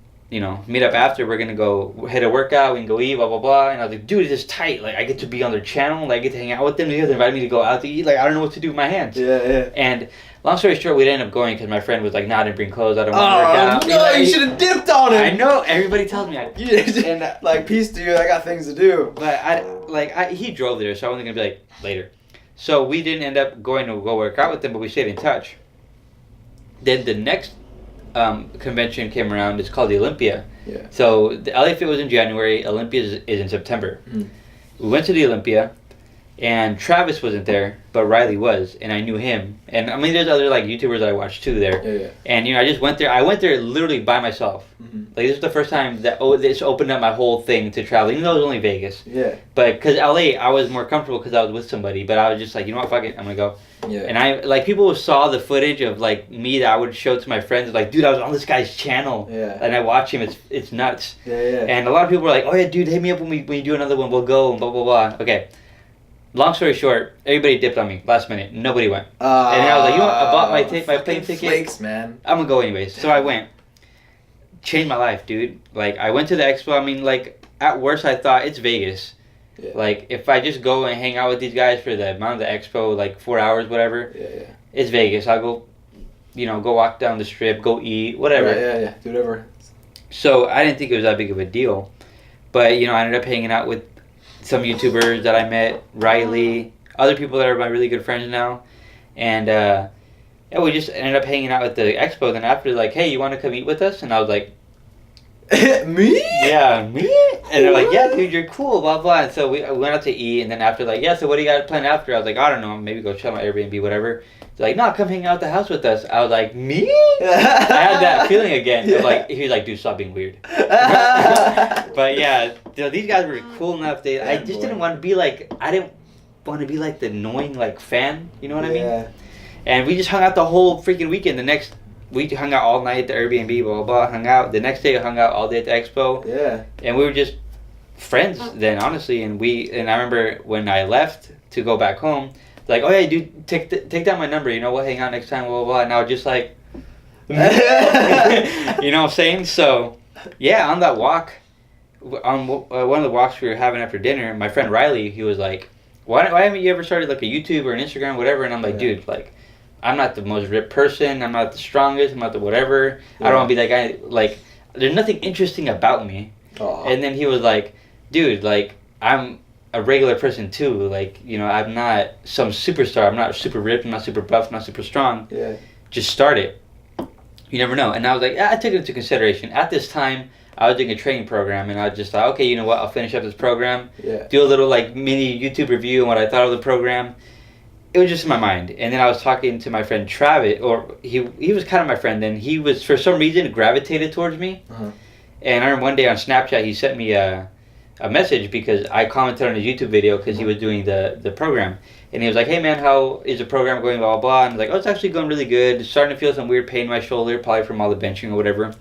meet up after, we're going to go hit a workout, we can go eat, blah, blah, blah. And I was like, dude, this is tight. I get to be on their channel. I get to hang out with them. They invited me to go out to eat. I don't know what to do with my hands. Yeah, yeah. And... long story short, we ended up going because my friend was like, "Nah, I didn't bring clothes. I don't want to work out." Oh no! You should have dipped on him. I know. Everybody tells me. Peace, dude. I got things to do. But he drove there, so I wasn't gonna be like later. So we didn't end up going to go work out with him, but we stayed in touch. Then the next convention came around. It's called the Olympia. Yeah. So the LA Fit was in January. Olympia is in September. Mm. We went to the Olympia, and Travis wasn't there, but Riley was, and I knew him. And I mean, there's other like YouTubers that I watched too there. Yeah. And I just went there. I went there literally by myself. Mm-hmm. Like this is the first time that this opened up my whole thing to travel, even though it was only Vegas. Yeah. But because LA, I was more comfortable because I was with somebody. But I was just like, you know what, fuck it, I'm gonna go. Yeah. And I like people saw the footage of like me that I would show to my friends, like, dude, I was on this guy's channel. Yeah. And I watch him. It's nuts. Yeah. And a lot of people were like, oh yeah, dude, hit me up when you do another one. We'll go and blah blah blah. Okay. Long story short, everybody dipped on me last minute. Nobody went. And I was like, you know what? I bought my plane ticket. Flakes, man. I'm gonna go anyways. So I went. Changed my life, dude. Like I went to the expo. I mean, like at worst, I thought it's Vegas. Yeah. Like if I just go and hang out with these guys for the amount of the expo, like 4 hours, whatever. Yeah. It's Vegas. I'll go, go walk down the strip, go eat, whatever. Yeah. Do whatever. So I didn't think it was that big of a deal, but I ended up hanging out with some YouTubers that I met, Riley, other people that are my really good friends now, and we just ended up hanging out at the expo. Then after, like, hey, you want to come eat with us? And I was like, me? Yeah, me? And they're like, yeah, dude, you're cool, blah blah. And so we went out to eat, and then after, like, yeah, so what do you got planned after? I was like, I don't know, maybe go chill my Airbnb, whatever. They're like, no, come hang out at the house with us. I was like, me? I had that feeling again. Yeah. Like he was like, dude, stop being weird. But yeah, these guys were cool enough. I just didn't want to be like, I didn't want to be like the annoying like fan. You know what I mean? And we just hung out the whole freaking weekend. We hung out all night at the Airbnb, blah blah blah. Hung out. The next day, we hung out all day at the expo. Yeah. And we were just friends then, honestly. And I remember when I left to go back home. Like, oh yeah, dude, take down my number. We'll hang out next time. Blah blah blah. And I was just like, you know what I'm saying? So, yeah, on that walk, on one of the walks we were having after dinner, my friend Riley, he was like, why haven't you ever started like a YouTube or an Instagram, whatever? And I'm like, dude, like, I'm not the most ripped person. I'm not the strongest. I'm not the whatever. I don't want to be that guy. Like, there's nothing interesting about me. Aww. And then he was like, dude, like, I'm a regular person too. Like, I'm not some superstar. I'm not super ripped. I'm not super buff. I'm not super strong. Yeah. Just start it. You never know. And I was like, I took it into consideration. At this time, I was doing a training program, and I just thought, okay, you know what? I'll finish up this program. Yeah. Do a little like mini YouTube review on what I thought of the program. It was just in my mind. And then I was talking to my friend Travis, or he was kind of my friend then. He was, for some reason, gravitated towards me. Uh-huh. And I remember one day on Snapchat, he sent me a message because I commented on his YouTube video because he was doing the program. And he was like, hey man, how is the program going, blah, blah, blah. And I was like, oh, it's actually going really good. Starting to feel some weird pain in my shoulder, probably from all the benching or whatever.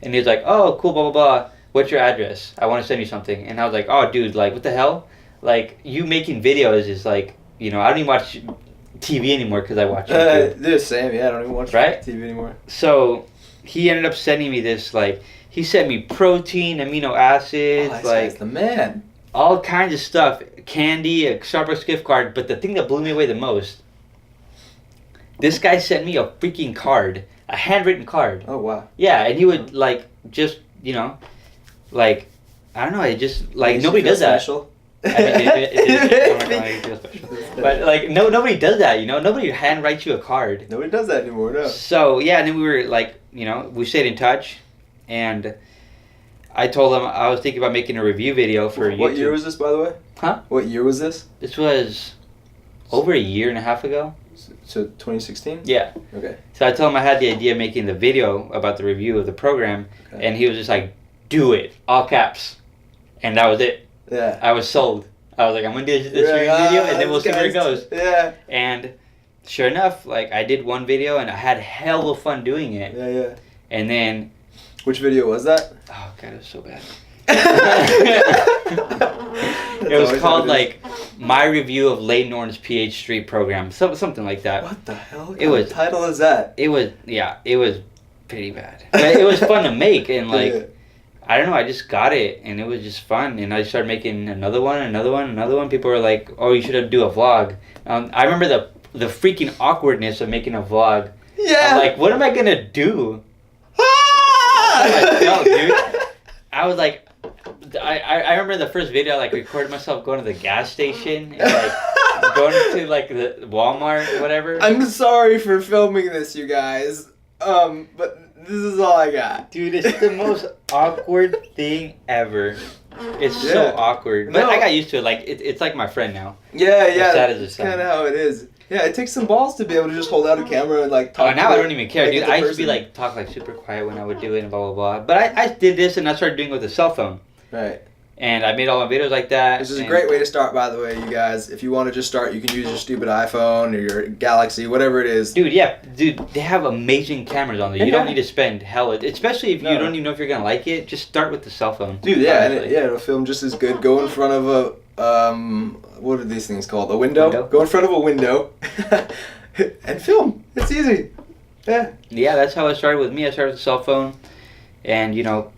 And he was like, oh, cool, blah, blah, blah. What's your address? I want to send you something. And I was like, oh, dude, like, what the hell? Like, you making videos is like, I don't even watch TV anymore because I watch YouTube. They're the same, yeah. I don't even watch TV anymore. So he ended up sending me this, like, he sent me protein, amino acids, like, the man. All kinds of stuff. Candy, a Starbucks gift card. But the thing that blew me away the most, this guy sent me a freaking card. A handwritten card. Oh, wow. Yeah, and he would, like, just, like, I don't know, it just, like, nobody does that. Special? I mean, it feels special. But, like, nobody does that, Nobody handwrites you a card. Nobody does that anymore, no. So, yeah, and then we were, like, we stayed in touch, and I told him I was thinking about making a review video for YouTube. What year was this, by the way? Huh? What year was this? This was over a year and a half ago. So 2016? Yeah. Okay. So I told him I had the idea of making the video about the review of the program, and he was just like, do it, all caps. And that was it. Yeah. I was sold. I was like, I'm going to do this review video, and then we'll see where it goes. Yeah. And sure enough, like, I did one video, and I had hell of fun doing it. Yeah. And then... Which video was that? Oh, God, it was so bad. It was called, like, my review of Leighton Orton's PH Street program. Something like that. What the hell? It was, title is that? It was pretty bad. But it was fun to make, and, like, Yeah. I don't know, I just got it, and it was just fun, and I started making another one. People were like, oh, you should do a vlog. I remember the freaking awkwardness of making a vlog. Yeah. I'm like, what am I gonna do? I was like, I remember the first video, I like recorded myself going to the gas station and like going to like the Walmart or whatever. I'm sorry for filming this, you guys. But this is all I got. Dude, it's the most awkward thing ever. It's Yeah. so awkward. But No. I got used to it. Like, it's like my friend now. Yeah, As sad as it that's sounds. kind of how it is. Yeah, it takes some balls to be able to just hold out a camera and like talk. Oh, now to I the- don't even care, like, dude. the I used to be person. like, talk like super quiet when I would do it and blah, blah, blah. But I did this and I started doing it with a cell phone. Right. And I made all my videos like that. This is a and- great way to start, by the way, you guys. If you want to just start, you can use your stupid iPhone or your Galaxy, whatever it is. Dude, yeah, dude, they have amazing cameras on there. You don't Yeah. need to spend hell, especially if you No. don't even know if you're gonna like it. Just start with the cell phone. Dude, yeah, and honestly. it'll film just as good. Go in front of a what are these things called? A window. Window? Go in front of a window, and film. It's easy. Yeah. Yeah, that's how it started with me. I started with a cell phone, and you know,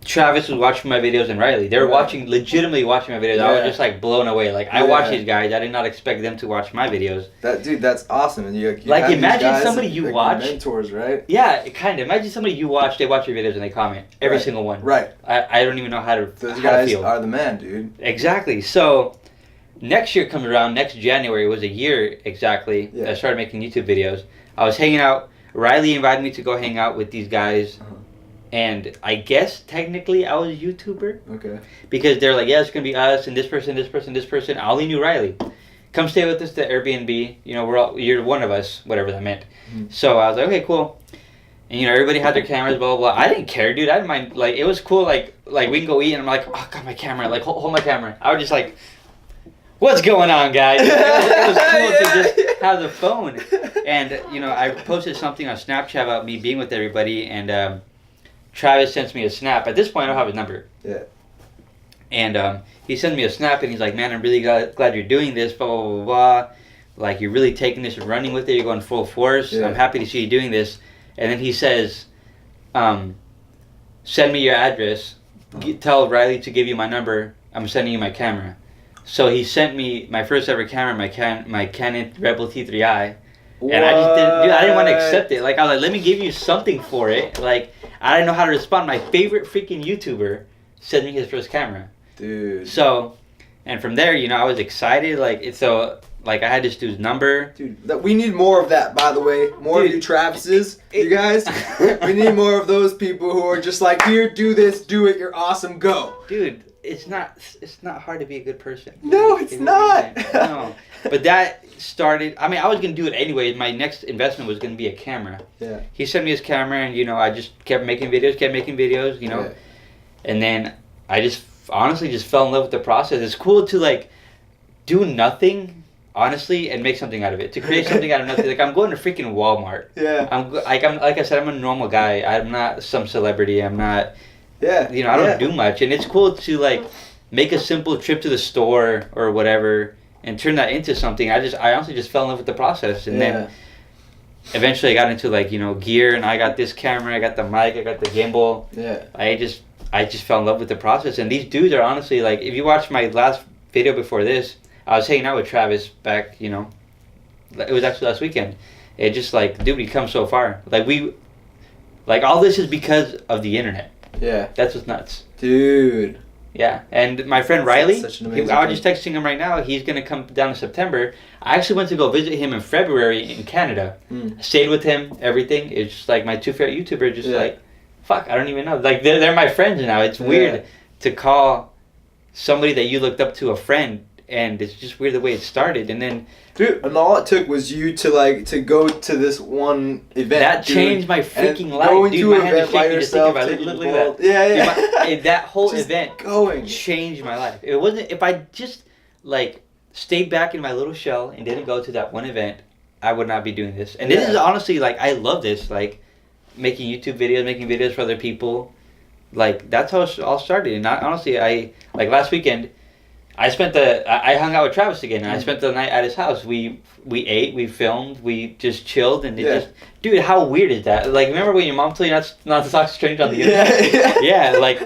Travis was watching my videos and Riley. They were Right. legitimately watching my videos. I was Yeah. just like blown away. Like I Yeah. watch these guys. I did not expect them to watch my videos. That's awesome. And you Like, have these imagine guys somebody that- you like, watch- mentors, right? Yeah, kind of. Imagine somebody you watch. They watch your videos and they comment every Right. single one. Right. I don't even know how to Those how to guys feel. are the man, dude. Exactly. So next year comes around. Next January was a year exactly. Yeah. That I started making YouTube videos. I was hanging out. Riley invited me to go hang out with these guys. Uh-huh. And I guess technically I was a YouTuber Okay. because they're like, yeah, it's gonna be us and this person, this person, this person. I only knew Riley. Come stay with us to Airbnb. You know, you're one of us, whatever that meant. Mhm. So I was like, okay, cool. And you know, everybody had their cameras, blah blah blah. I didn't care, dude. I didn't mind. Like, it was cool. Like we can go eat, and I'm like, oh, got my camera. Like, hold my camera. I was just like, what's going on, guys? It was cool to just have the phone. And you know, I posted something on Snapchat about me being with everybody, and Travis sends me a snap. At this point, I don't have his number. Yeah. And he sends me a snap, and he's like, man, I'm really glad you're doing this, blah, blah, blah, blah. Like, you're really taking this and running with it. You're going full force. Yeah. I'm happy to see you doing this. And then he says, send me your address. Tell Riley to give you my number. I'm sending you my camera. So he sent me my first ever camera, my Canon Rebel T3i. And I just didn't, dude, I didn't want to accept it. Like, I was like, let me give you something for it. Like, I didn't know how to respond. My favorite freaking YouTuber sent me his first camera. Dude. So, and from there, you know, I was excited. Like, I had this dude's number. Dude, we need more of that, by the way. More Dude, of you Travises, you guys. it- We need more of those people who are just like, here, do this, do it, you're awesome, go. Dude, it's not hard to be a good person. No, it's It not. isn't. No. But that started, I mean, I was going to do it anyway. My next investment was going to be a camera. Yeah. He sent me his camera, and, you know, I just kept making videos, you know. Yeah. And then I just honestly just fell in love with the process. It's cool to, like, do nothing, honestly, and make something out of it. To create something out of nothing. Like, I'm going to freaking Walmart. Yeah. I'm like I said, I'm a normal guy. I'm not some celebrity. I'm not, Yeah. you know, I don't do much. And it's cool to, like, make a simple trip to the store or whatever and turn that into something. I honestly just fell in love with the process. And then eventually I got into, like, you know, gear, and I got this camera, I got the mic, I got the gimbal. Yeah. I just fell in love with the process. And these dudes are honestly, like, if you watch my last video before this, I was hanging out with Travis back, you know, it was actually last weekend. It just, like, dude, we come so far. Like, all this is because of the internet. Yeah. That's what's nuts. Dude. Yeah. And my friend Riley, Such an I amazing was just texting him right now. He's going to come down in September. I actually went to go visit him in February in Canada. Mm. Stayed with him, everything. It's just like my two favorite YouTubers, just Yeah. like, fuck, I don't even know. Like, they're my friends now. It's weird to call somebody that you looked up to a friend, and it's just weird the way it started. And then Dude, and all it took was you to go to this one event. that dude, changed my and freaking life. going Dude, to my an hand is event by shaking just thinking yourself, about it. taking Look at that. Yeah, Dude, yeah. that whole Just event going. changed my life. It wasn't, if I just, like, stayed back in my little shell and didn't go to that one event, I would not be doing this. And this Yeah. is honestly, like, I love this, like, making YouTube videos, making videos for other people. Like, that's how it all started. And honestly, like, last weekend, I hung out with Travis again, and I spent the night at his house. We ate, we filmed, we just chilled, and dude, how weird is that? Like, remember when your mom told you not to talk to strangers on the internet? Yeah, like,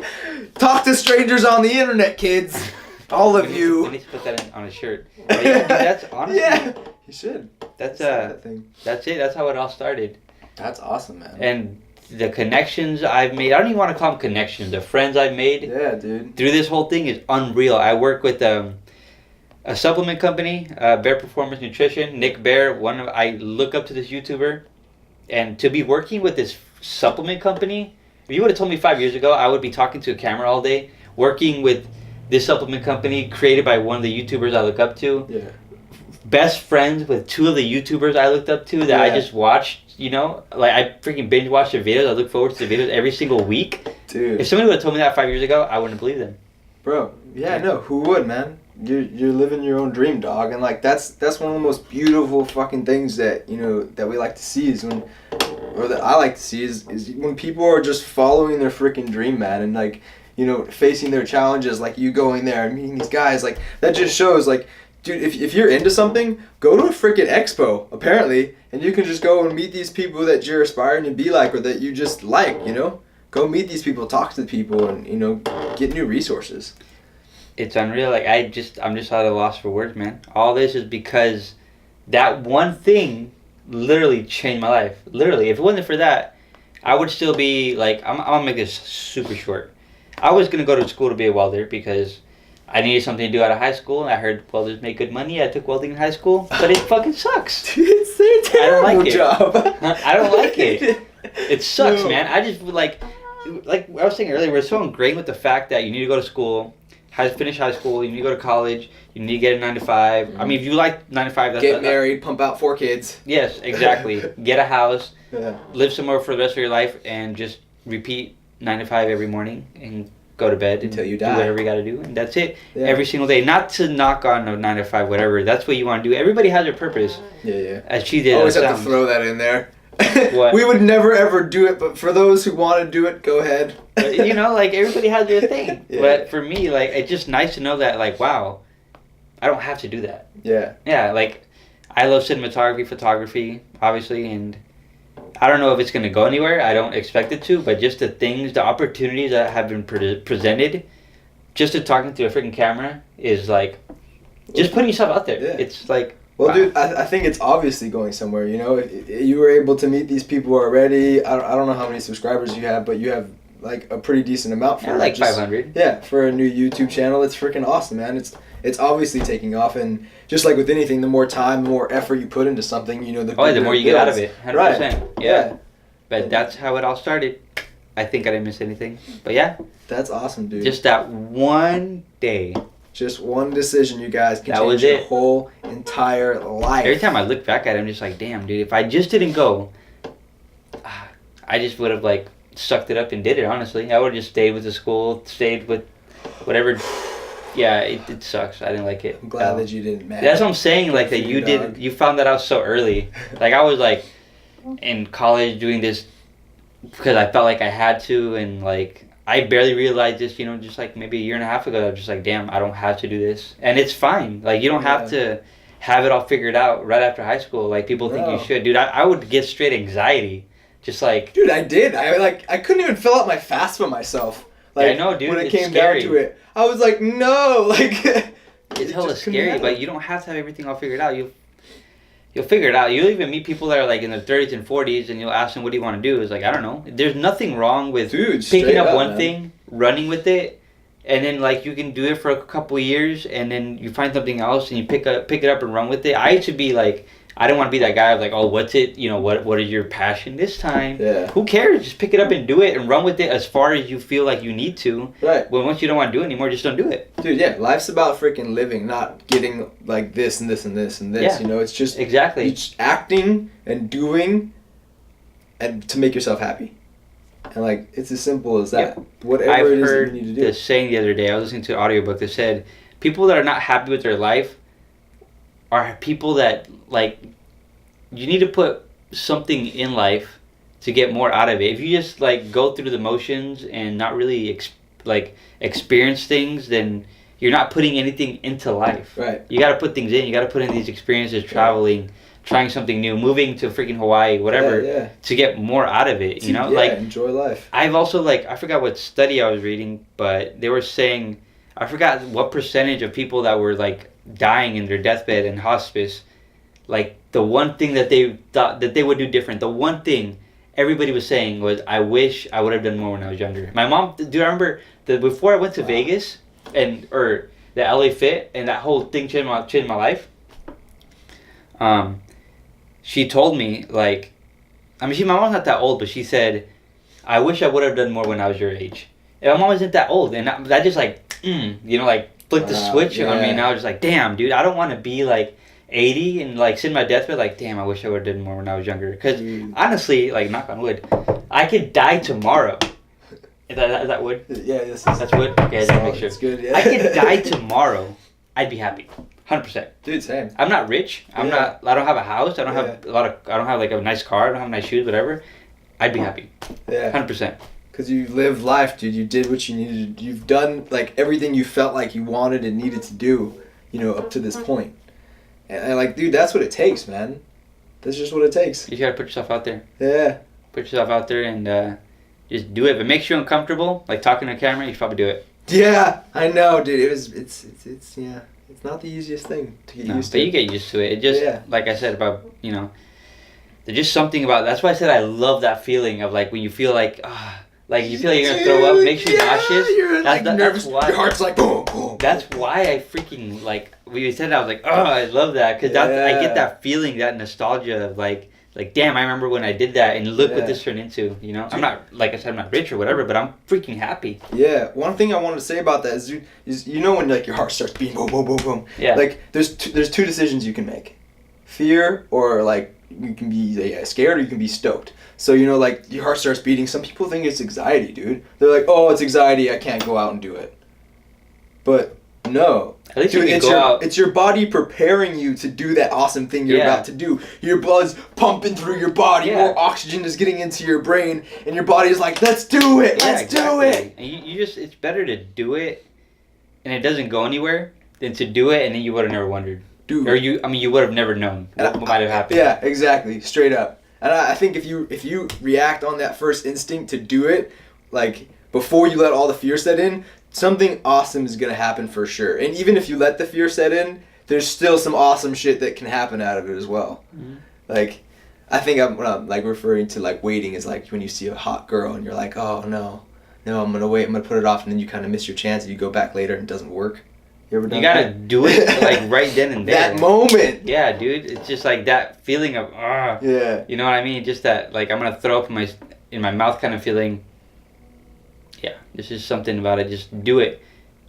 talk to strangers on the internet, kids. All of we you. need to put that on a shirt. But yeah, dude, that's honestly, Yeah, you should. that's that thing. that's it. That's how it all started. That's awesome, man. And the connections I've made, I don't even want to call them connections. The friends I've made Yeah, dude. through this whole thing is unreal. I work with a supplement company, Bear Performance Nutrition. Nick Bear, I look up to this YouTuber. And to be working with this supplement company, if you would have told me 5 years ago, I would be talking to a camera all day, working with this supplement company created by one of the YouTubers I look up to. Yeah. Best friends with two of the YouTubers I looked up to that I just watched, you know? Like, I freaking binge watched their videos. I look forward to the videos every single week. Dude. If somebody would have told me that 5 years ago, I wouldn't believe them. Bro, yeah, no, who would, man? You're living your own dream, dog, and like that's one of the most beautiful fucking things that, you know, that we like to see is when, or that I like to see is when people are just following their freaking dream, man, and like, you know, facing their challenges, like you going there and meeting these guys, like that just shows, like, dude, if you're into something, go to a freaking expo, apparently, and you can just go and meet these people that you're aspiring to be like or that you just like, you know? Go meet these people, talk to the people, and, you know, get new resources. It's unreal. Like, I'm just at a loss for words, man. All this is because that one thing literally changed my life. Literally. If it wasn't for that, I would still be, like, I'm going to make this super short. I was going to go to school to be a welder because I needed something to do out of high school, and I heard welders make good money. I took welding in high school, but it fucking sucks. It's a terrible job. I don't like it. It sucks, man. I just, like I was saying earlier, we're so ingrained with the fact that you need to go to school, finish high school, you need to go to college, you need to get a 9 to 5. Mm-hmm. I mean, if you like 9 to 5, that's get married, pump out 4 kids. Yes, exactly. Get a house, yeah. Live somewhere for the rest of your life, and just repeat 9 to 5 every morning and go to bed until you die. Do whatever you got to do, and that's it. Yeah. Every single day. Not to knock on a 9 to 5, whatever. That's what you want to do. Everybody has their purpose. Yeah. As she did. Always have to throw that in there. What? We would never ever do it, but for those who want to do it, go ahead. You know, like, everybody has their thing. Yeah. But for me, like, it's just nice to know that, like, wow, I don't have to do that. Yeah. Yeah, like, I love cinematography, photography, obviously, and I don't know if it's going to go anywhere. I don't expect it to, but just the opportunities that have been presented, just to talking to a freaking camera is, like, just putting yourself out there. Yeah. It's like, well, wow. dude, I think it's obviously going somewhere, you know? You were able to meet these people already. I don't know how many subscribers you have, but you have, like, a pretty decent amount for like 500. Yeah, for a new YouTube channel. It's freaking awesome, man. It's obviously taking off, and just like with anything, the more time, the more effort you put into something, you know, the more you get out of it. 100%. Right. Yeah. But that's how it all started. I think I didn't miss anything. But yeah. That's awesome, dude. Just that one day. Just one decision, you guys, can that change was your it. whole entire life. Every time I look back at it, I'm just like, damn, dude, if I just didn't go, I just would have, like, sucked it up and did it, honestly. I would have just stayed with the school, stayed with whatever. Yeah, it sucks. I didn't like it. I'm glad that you didn't, man. That's what I'm saying, like, that you found that out so early. Like, I was, like, in college doing this because I felt like I had to, and, like, I barely realized this, you know, just like maybe a year and a half ago. I was just like, damn, I don't have to do this. And it's fine. Like, you don't have to have it all figured out right after high school. Like, people think you should. Dude, I would get straight anxiety. Just like... Dude, I did. I couldn't even fill out my FAFSA myself. Like, yeah, I know, dude. When it came scary. down to it, I was like, no. Like, it's hella scary, but you don't have to have everything all figured out. You'll figure it out. You'll even meet people that are, like, in their 30s and 40s, and you'll ask them, what do you want to do? It's like, I don't know. There's nothing wrong with picking up one thing, running with it, and then, like, you can do it for a couple of years, and then you find something else, and you pick it up and run with it. I used to be, like, I don't want to be that guy of, like, oh, what's it? You know, what is your passion this time? Yeah. Who cares? Just pick it up and do it and run with it as far as you feel like you need to. Right. Well, once you don't want to do it anymore, just don't do it. Dude, yeah, life's about freaking living, not getting, like, this and this and this and this. Yeah. You know, it's just exactly just acting and doing and to make yourself happy. And, like, it's as simple as that. Yep. Whatever it is that you need to do. I've heard this saying the other day. I was listening to an audiobook that said people that are not happy with their life are people that, like, you need to put something in life to get more out of it. If you just, like, go through the motions and not really experience things, then you're not putting anything into life. Right. You got to put things in. You got to put in these experiences, traveling, trying something new, moving to freaking Hawaii, whatever, to get more out of it, you know? Like, enjoy life. I've also, like, I forgot what study I was reading, but they were saying, I forgot what percentage of people that were, like, dying in their deathbed in hospice, like, the one thing that they thought that they would do different, the one thing everybody was saying was, I wish I would have done more when I was younger. My mom, do I remember before I went to Vegas or the LA Fit and that whole thing changed my life? She told me, like, I mean, my mom's not that old, but she said, "I wish I would have done more when I was your age." And my mom isn't that old, and that just like, like flipped the switch on me. And I was just like, "Damn, dude, I don't want to be like 80 and like sit in my deathbed like, damn, I wish I would have done more when I was younger." Because honestly, like, knock on wood, I could die tomorrow. Is that wood? Yeah, yes. That's wood. Okay, I just make sure. It's good. Yeah. I could die tomorrow. I'd be happy. 100%. Dude, same. I'm not rich. I don't have a house. I don't have I don't have like a nice car. I don't have nice shoes, whatever. I'd be happy. Yeah. 100%. Because you lived life, dude. You did what you needed. You've done like everything you felt like you wanted and needed to do, up to this point. And like, dude, that's what it takes, man. That's just what it takes. You gotta put yourself out there. Yeah. Put yourself out there and just do it. If it makes you uncomfortable, like talking to a camera, you should probably do it. Yeah, I know, dude. It's yeah. It's not the easiest thing to get used to. But you get used to it. It just, like I said about, there's just something about, that's why I said I love that feeling of like when you feel like, you feel like you're gonna throw up, makes you nauseous. You're like nervous. That's why, your heart's like boom, boom. That's why I freaking like, when you said that, I was like, oh, I love that. Because I get that feeling, that nostalgia of like, damn, I remember when I did that and look what this turned into, I'm not, like I said, I'm not rich or whatever, but I'm freaking happy. Yeah, one thing I wanted to say about that is when like your heart starts beating boom, boom, boom, boom. Yeah. Like there's two decisions you can make. Fear or like you can be scared or you can be stoked. So like your heart starts beating. Some people think it's anxiety, dude. They're like, oh, it's anxiety. I can't go out and do it. But no. At least you can go out. It's your body preparing you to do that awesome thing you're about to do. Your blood's pumping through your body. More oxygen is getting into your brain. And your body is like, let's do it. Let's do it. And you just, it's better to do it and it doesn't go anywhere than to do it and then you would have never wondered. Dude. Or you would have never known what might have happened. Yeah, exactly. Straight up. And I think if you react on that first instinct to do it, like before you let all the fear set in, something awesome is going to happen for sure. And even if you let the fear set in, there's still some awesome shit that can happen out of it as well. Mm-hmm. Like, I think when I'm like referring to like waiting is like when you see a hot girl and you're like, oh no, I'm going to wait, I'm going to put it off, and then you kind of miss your chance and you go back later and it doesn't work. You ever done You gotta that? do it like right then and there. That moment. Yeah, dude. It's just like that feeling of yeah. You know what I mean? Just that like I'm gonna throw up in my mouth kind of feeling. Yeah, there's just something about it. Just do it.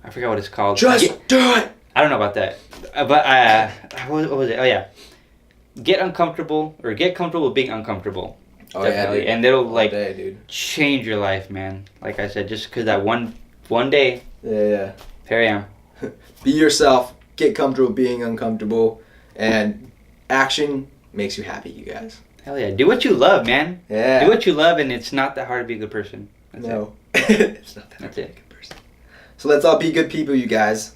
I forgot what it's called. Just do it. I don't know about that, but what was it? Oh yeah, get uncomfortable or get comfortable with being uncomfortable. Oh definitely, yeah, and it'll like dude. Change your life, man. Like I said, just because that one day. Yeah. Here I am. Be yourself. Get comfortable being uncomfortable, and action makes you happy, you guys. Hell yeah! Do what you love, man. Yeah. Do what you love, and it's not that hard to be a good person. That's no. It's not that hard to be a good person. So let's all be good people, you guys.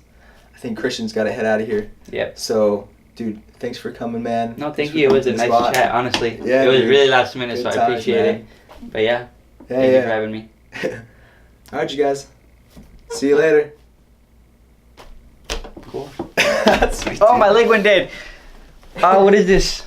I think Christian's got to head out of here. Yep. So, dude, thanks for coming, man. No, thank you. It was a nice chat, honestly. Yeah, it was dude. really last minute, so Good I appreciate times, it. But yeah, Yeah, thank you for having me. All right, you guys. See you later. Cool. Sweet, Oh, dude. my leg went dead. Oh, what is this?